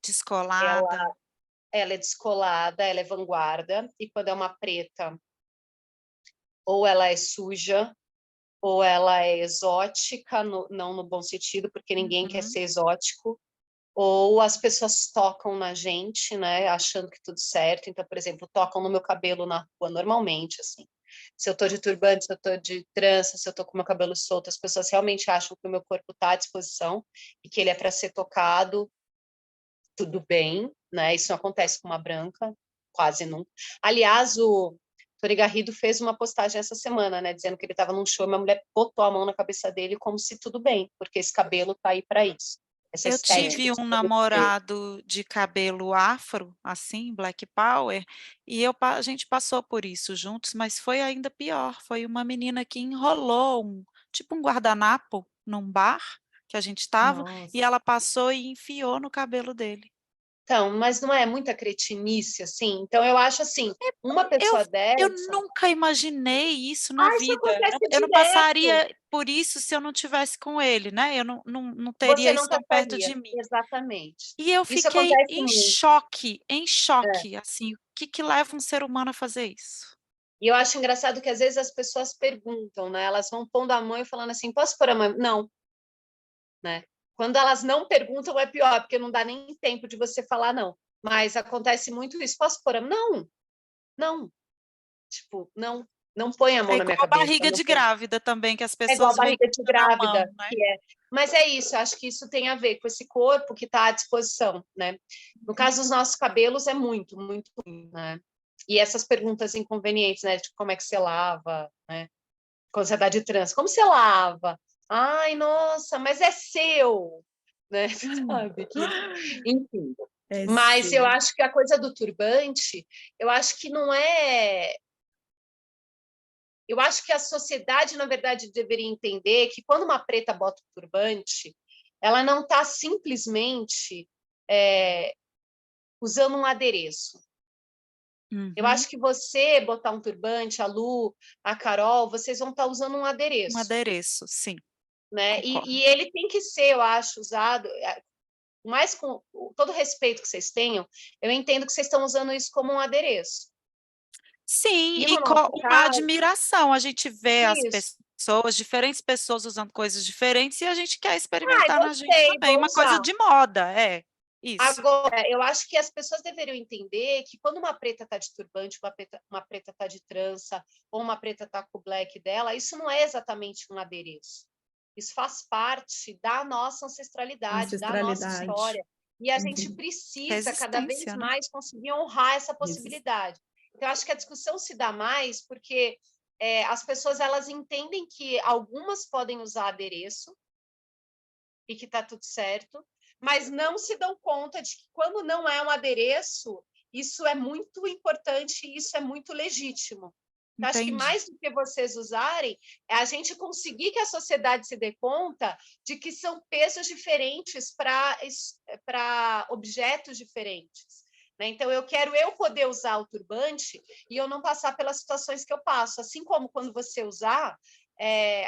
Descolada. ela é descolada, ela é vanguarda, e quando é uma preta, ou ela é suja, ou ela é exótica, não no bom sentido, porque ninguém quer ser exótico, ou as pessoas tocam na gente, né, achando que tudo certo. Então, por exemplo, tocam no meu cabelo na rua normalmente, assim. Se eu tô de turbante, se eu tô de trança, se eu tô com meu cabelo solto, as pessoas realmente acham que o meu corpo tá à disposição e que ele é para ser tocado, tudo bem, né? Isso não acontece com uma branca, quase nunca. Aliás, o Tony Garrido fez uma postagem essa semana, né, dizendo que ele estava num show e uma mulher botou a mão na cabeça dele como se tudo bem, porque esse cabelo tá aí para isso. Essa Eu estética tive de um cabelo. namorado de cabelo afro, assim, Black Power, e a gente passou por isso juntos, mas foi ainda pior. Foi uma menina que enrolou tipo um guardanapo num bar que a gente estava, e Nossa. ela passou e enfiou no cabelo dele. Então, mas não é muita cretinice, assim? Então, eu acho assim, uma Eu, pessoa eu dessa... nunca imaginei isso na isso vida. acontece Eu não direto. passaria por isso se eu não tivesse com ele, né? Eu não teria Você não isso tão perto passaria, de mim. exatamente. E eu Isso fiquei acontece muito. em É. choque, assim, o que leva um ser humano a fazer isso? E eu acho engraçado que, às vezes, as pessoas perguntam, né? Elas vão pondo a mão e falando assim, posso pôr a mão? Não, né? Quando elas não perguntam, é pior, porque não dá nem tempo de você falar não. Mas acontece muito isso. Posso pôr a mão? Não, não. Tipo, não põe a É mão na igual minha a cabeça. barriga de grávida também, que as É igual a pessoas veem barriga de na grávida, mão, né? que é. Mas é isso, acho que isso tem a ver com esse corpo que está à disposição, né? No caso dos nossos cabelos, é muito, muito ruim, né? E essas perguntas inconvenientes, né? Tipo, como é que você lava, né? Quando você dá de trânsito, como você lava? Ai, nossa, mas é seu, né? Sabe? Enfim. Mas eu Sim. acho que a coisa do turbante, eu acho que não é... Eu acho que a sociedade, na verdade, deveria entender que, quando uma preta bota o turbante, ela não está simplesmente usando um adereço. Eu Uhum. acho que você botar um turbante, a Lu, a Carol, vocês vão estar usando um Um adereço, adereço, sim, né? concordo. E ele tem que ser, eu acho, usado, mais com todo o respeito que vocês tenham, eu entendo que vocês estão usando isso como um adereço. Sim, E e no com nosso uma caso, admiração, a gente vê as isso. pessoas, diferentes pessoas usando coisas diferentes e a gente quer Ah, experimentar na gente gostei, também, vou uma coisa usar. de moda, isso. Agora, eu acho que as pessoas deveriam entender que quando uma preta está de turbante, uma preta está de trança, ou uma preta está com o black dela, isso não é exatamente um adereço. Isso faz parte da nossa ancestralidade, da nossa Ancestralidade. história. E a gente Uhum. precisa cada vez Resistência, né. mais conseguir honrar essa Isso. possibilidade. Então, eu acho que a discussão se dá mais porque as pessoas elas entendem que algumas podem usar adereço e que está tudo certo, mas não se dão conta de que quando não é um adereço, isso é muito importante e isso é muito legítimo. Eu acho que Entendi. mais do que vocês usarem, é a gente conseguir que a sociedade se dê conta de que são pesos diferentes para objetos diferentes. Né? Então, eu quero poder usar o turbante e eu não passar pelas situações que eu passo. Assim como quando você usar,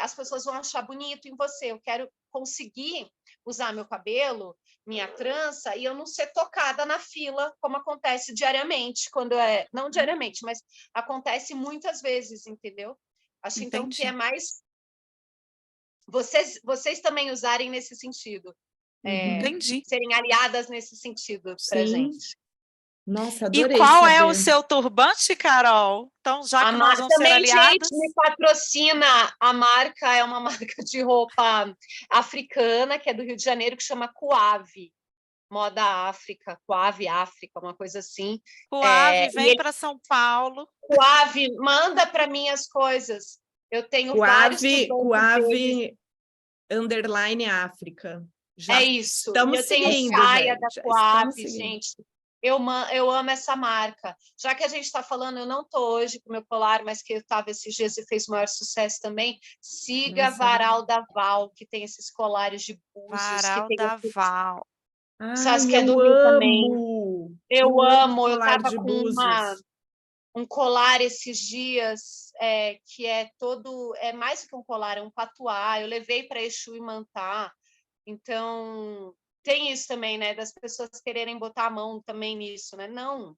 as pessoas vão achar bonito em você. Eu quero conseguir usar meu cabelo, minha trança, e eu não ser tocada na fila, como acontece diariamente, não diariamente, mas acontece muitas vezes, entendeu? Acho então que é Entendi. mais vocês também usarem nesse sentido, Uhum. Entendi. serem aliadas nesse sentido para Sim. gente. Nossa, E adorei qual é o saber. seu turbante, Carol? Então, já que nós vamos ser Também, gente, aliadas. me patrocina. A marca é uma marca de roupa africana, que é do Rio de Janeiro, que chama Coave. Moda África, Coave África, uma coisa assim. Coave, vem E para São Paulo. Coave, manda para mim as coisas. Eu tenho vários turbantes deles. Coave _ África. É Já isso. E estamos eu tenho seguindo, saia da gente. Já estamos Coave, seguindo. gente. Eu amo essa marca. Já que a gente está falando, eu não estou hoje com o meu colar, mas que eu estava esses dias e fez maior sucesso também. Siga Não sabe. Varal da Val, que tem esses colares de búzios, que Varal tem da esses... Val. Você acha Ai, que é do eu Rio também? amo! Eu Eu amo amo. Eu colar estava de com búzios. um colar esses dias, que é todo... É mais que um colar, é um patuá. Eu levei para Exu e Mantá. Então, tem isso também, né? Das pessoas quererem botar a mão também nisso, né? Não,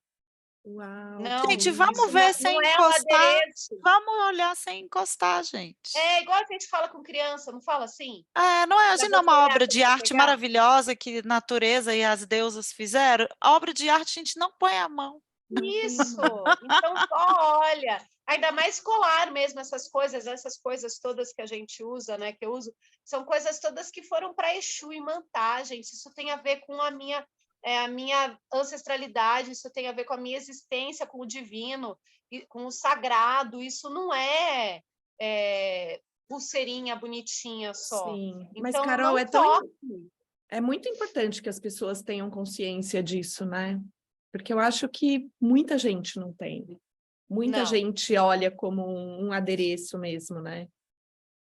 Uau, que não, Gente, isso vamos lindo! ver não sem é um encostar. adereço. Vamos olhar sem encostar, gente. É igual a gente fala com criança, não fala assim? Não é, Para imagina você uma olhar, obra você de não vai arte pegar? maravilhosa que a natureza e as deusas fizeram. A obra de arte a gente não põe a mão. Isso! Então, só olha. Ainda mais colar mesmo, essas coisas todas que a gente usa, né? Que eu uso, são coisas todas que foram para Exu e Mantá, gente. Isso tem a ver com a minha ancestralidade, isso tem a ver com a minha existência, com o divino, com o sagrado. Isso não é pulseirinha bonitinha só. Sim, mas Então, Carol, não toque. é muito importante que as pessoas tenham consciência disso, né? Porque eu acho que muita gente não tem. Muita Não. gente olha como um adereço mesmo, né?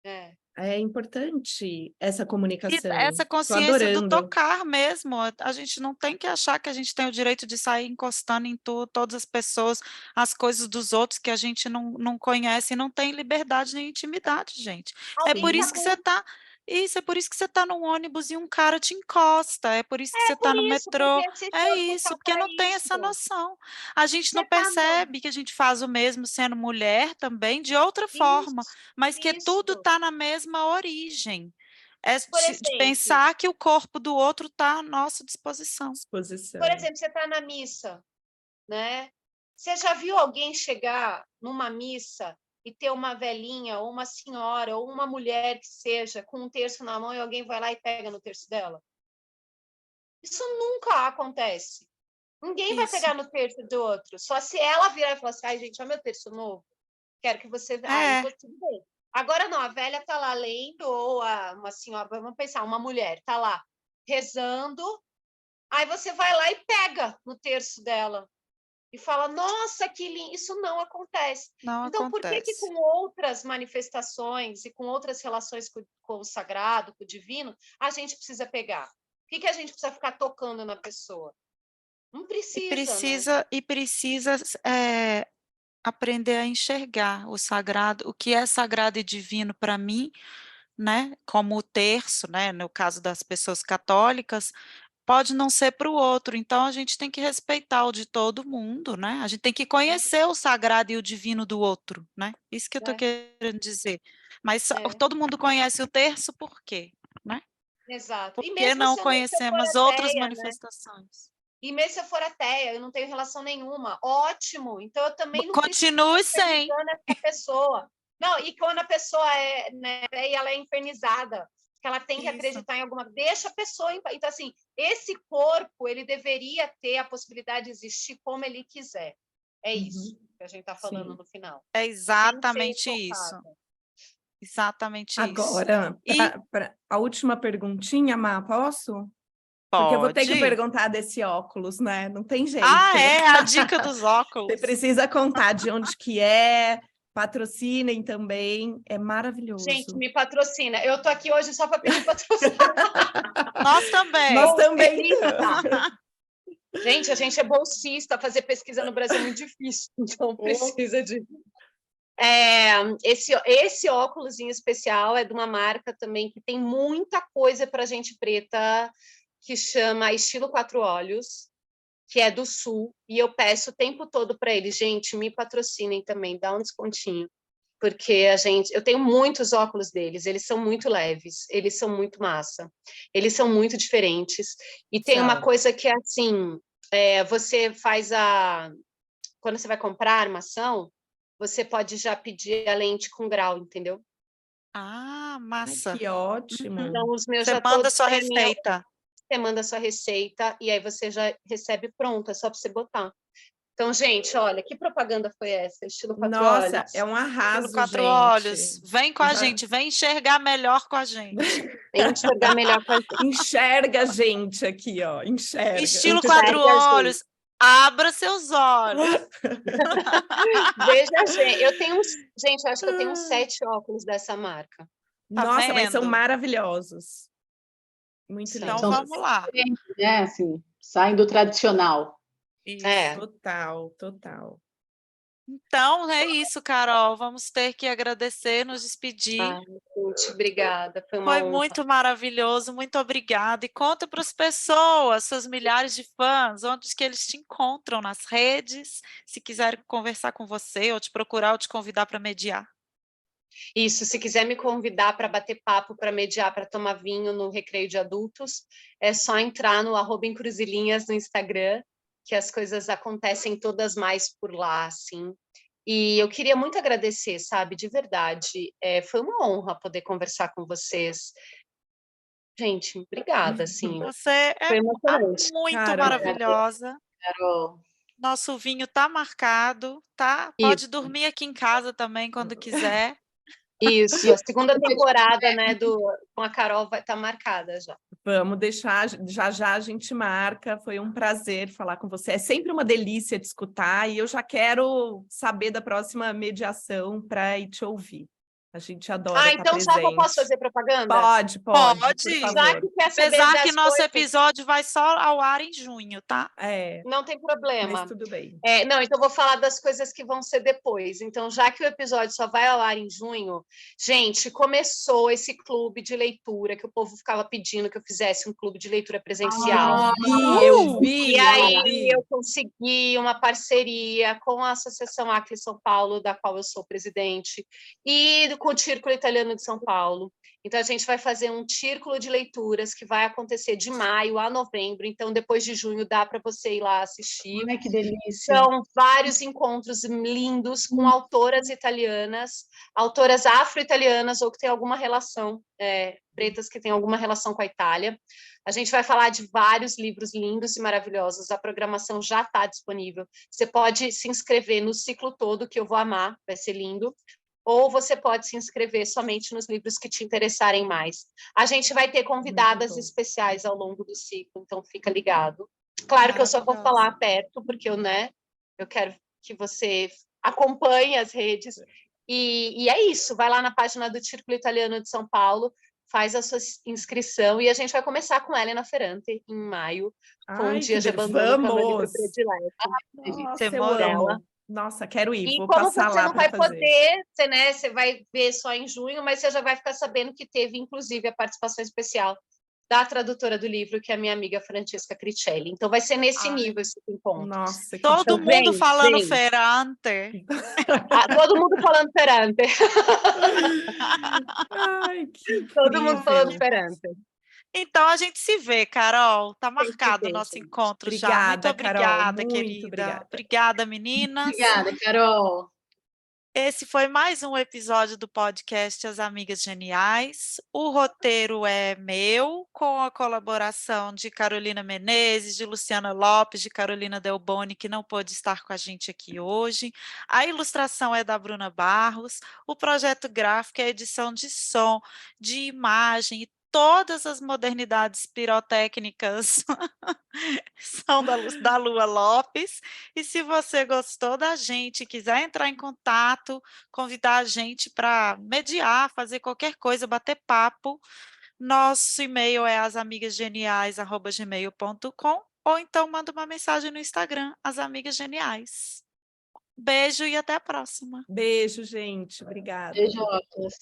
É. É importante essa E comunicação. essa Tô consciência do adorando. tocar mesmo, a gente não tem que achar que a gente tem o direito de sair encostando em todas as pessoas, as coisas dos outros que a gente não conhece, e não tem liberdade nem intimidade, gente. É por Alguém tá isso que você está isso, é por isso que você está num ônibus e um cara te encosta, é por isso que você por está no isso, porque metrô, esse é corpo tá isso, porque para não tem essa isso. noção. A gente não Você tá no... percebe que a gente faz o mesmo sendo mulher também, de outra forma, Isso, mas que tudo isso. está na mesma origem. É Por de exemplo, pensar que o corpo do outro está à nossa disposição. Exposição. você está na missa, né? Você já viu alguém chegar numa missa e ter uma velhinha, ou uma senhora, ou uma mulher que seja, com um terço na mão e alguém vai lá e pega no terço dela? Isso nunca acontece. Ninguém vai Isso. pegar no terço do outro. Só se ela virar e falar assim, ai, gente, é o meu terço novo. Quero que você... Aí, É, tudo bem. Agora não, a velha está lá lendo, ou uma senhora, vamos pensar, uma mulher está lá rezando, aí você vai lá e pega no terço dela e fala, nossa, que lindo. Isso não acontece. não Então, por que acontece. com outras manifestações e com outras relações com o sagrado, com o divino, a gente precisa pegar? Por que a gente precisa ficar tocando na pessoa? Não precisa, né? E precisa aprender a enxergar o sagrado, o que é sagrado e divino para mim, né? Como o terço, né? No caso das pessoas católicas, pode não ser para o outro. Então a gente tem que respeitar o de todo mundo, né? A gente tem que conhecer o sagrado e o divino do outro, né? Isso que eu estou É, querendo dizer. Mas é, todo mundo conhece o terço por quê, né? exato. Por E que mesmo não se eu for conhecemos outras ateia, né? manifestações? E mesmo se eu for ateia, eu não tenho relação nenhuma, ótimo. Então eu também não preciso Continue ficar sem. infernizando essa pessoa. Não, e quando a pessoa é, né, e ela é infernizada, que ela tem que Isso. acreditar em alguma, deixa a pessoa em paz. Então assim, esse corpo, ele deveria ter a possibilidade de existir como ele quiser. É isso que a gente está falando Sim. no final. É Sem ser exatamente isso. tocada. Exatamente isso. Agora, E a última perguntinha, Má, posso? Porque eu vou ter que pode. perguntar desse óculos, né? Não tem Ah, jeito. é a dica dos Você óculos. precisa contar de onde que é, patrocinem também, é maravilhoso. Gente, me patrocina. Eu tô aqui hoje só para pedir patrocínio. Nós também. Nós também Bolsista. Gente, a gente é bolsista, fazer pesquisa no Brasil é muito difícil, então precisa de... Esse óculos em especial é de uma marca também que tem muita coisa para gente preta, que chama Estilo Quatro Olhos, que é do Sul, e eu peço o tempo todo para eles, gente, me patrocinem também, dá um descontinho, porque eu tenho muitos óculos deles, eles são muito leves, eles são muito massa, eles são muito diferentes, e tem uma coisa que é assim, você faz quando você vai comprar a armação, você pode já pedir a lente com grau, entendeu? Ah, Ai, massa. que ótimo. Então, os meus Você já manda todos, sua para mim, receita. você manda a sua receita e aí você já recebe pronto, é só para você botar. Então, gente, olha, que propaganda foi essa? Estilo Quatro Nossa, Olhos. é um Pelo arraso, quatro olhos. gente. Vem com a Já gente, vem enxergar melhor com a gente. Vem enxergar melhor com a gente. enxerga a gente aqui, ó, enxerga. Estilo quatro Enxerga a gente. olhos. Abra seus olhos. Veja, gente, gente, eu acho que eu tenho uns 7 óculos dessa marca. Tá Nossa, mas são vendo? maravilhosos. Muito Sim. Então lindo. São vamos lá. diferentes, né? Assim, saem do tradicional. Isso. Total, total. Então é isso, Carol. Vamos ter que agradecer, nos despedir. Ai, gente, obrigada, foi uma Foi honra. muito maravilhoso, muito obrigada. E conta para as pessoas, seus milhares de fãs, onde que eles te encontram nas redes, se quiserem conversar com você, ou te procurar, ou te convidar para mediar. Isso, se quiser me convidar para bater papo, para mediar, para tomar vinho no Recreio de Adultos, é só entrar no @encruzilhinhas no Instagram, que as coisas acontecem todas mais por lá, assim. E eu queria muito agradecer, sabe, de verdade. Foi uma honra poder conversar com vocês. Gente, obrigada, assim. Você é Foi emocionante. muito Carol, maravilhosa. Carol. Nosso vinho tá marcado, tá? Pode Isso, dormir aqui em casa também quando quiser. isso. A segunda temporada, né, com a Carol vai estar marcada já. vamos deixar, já já a gente marca. Foi um prazer falar com você. É sempre uma delícia te escutar e eu já quero saber da próxima mediação para ir te ouvir. A gente adora estar Então já que eu posso presente. fazer propaganda? Pode, por Pode. Já favor. que quer saber Apesar que das nosso coisas, episódio vai só ao ar em junho, tá? não tem Mas problema. tudo bem. Não, então vou falar das coisas que vão ser depois. Então, já que o episódio só vai ao ar em junho, gente, começou esse clube de leitura que o povo ficava pedindo que eu fizesse um clube de leitura presencial. Eu vi, E aí eu vi. eu consegui uma parceria com a Associação Acre São Paulo, da qual eu sou presidente, e com o Círculo Italiano de São Paulo. Então, a gente vai fazer um círculo de leituras que vai acontecer de maio a novembro. Então, depois de junho, dá para você ir lá assistir. Ai, que delícia. São vários encontros lindos com autoras italianas, autoras afro-italianas ou que têm alguma relação, pretas que têm alguma relação com a Itália. A gente vai falar de vários livros lindos e maravilhosos. A programação já está disponível. Você pode se inscrever no ciclo todo, que eu vou amar, vai ser lindo. Ou você pode se inscrever somente nos livros que te interessarem mais. A gente vai ter convidadas especiais ao longo do ciclo, então fica ligado. Claro que eu só vou falar perto, porque eu quero que você acompanhe as redes. E é isso, vai lá na página do Círculo Italiano de São Paulo, faz a sua inscrição e a gente vai começar com Helena Ferrante em maio, com Ai, Dias de Abandono, que é o meu livro vamos! predileto Nossa, eu dela. amo. Nossa, quero ir, E vou como passar você lá não para vai fazer. poder, você vai ver só em junho, mas você já vai ficar sabendo que teve, inclusive, a participação especial da tradutora do livro, que é a minha amiga Francesca Cricelli. Então, vai ser nesse nível esse encontro. Nossa, que Todo Então, mundo falando vem. Ferrante. Todo mundo falando Ferrante. Ai, que Todo mundo falando incrível. Ferrante. Então a gente se vê, Carol. Tá Tem que marcado o ver, nosso gente. encontro já. Muito Obrigada, Carol, obrigada, muito querida. obrigada. Obrigada, meninas. Obrigada, Carol. Esse foi mais um episódio do podcast As Amigas Geniais. O roteiro é meu, com a colaboração de Carolina Menezes, de Luciana Lopes, de Carolina Delboni, que não pôde estar com a gente aqui hoje. A ilustração é da Bruna Barros. O projeto gráfico é a edição de som, de imagem e todas as modernidades pirotécnicas são da Lua Lopes. E se você gostou da gente, quiser entrar em contato, convidar a gente para mediar, fazer qualquer coisa, bater papo, nosso e-mail é asamigasgeniais@gmail.com ou então manda uma mensagem no Instagram, As Amigas Geniais. Beijo e até a próxima. Beijo, gente. Obrigada. Beijocas.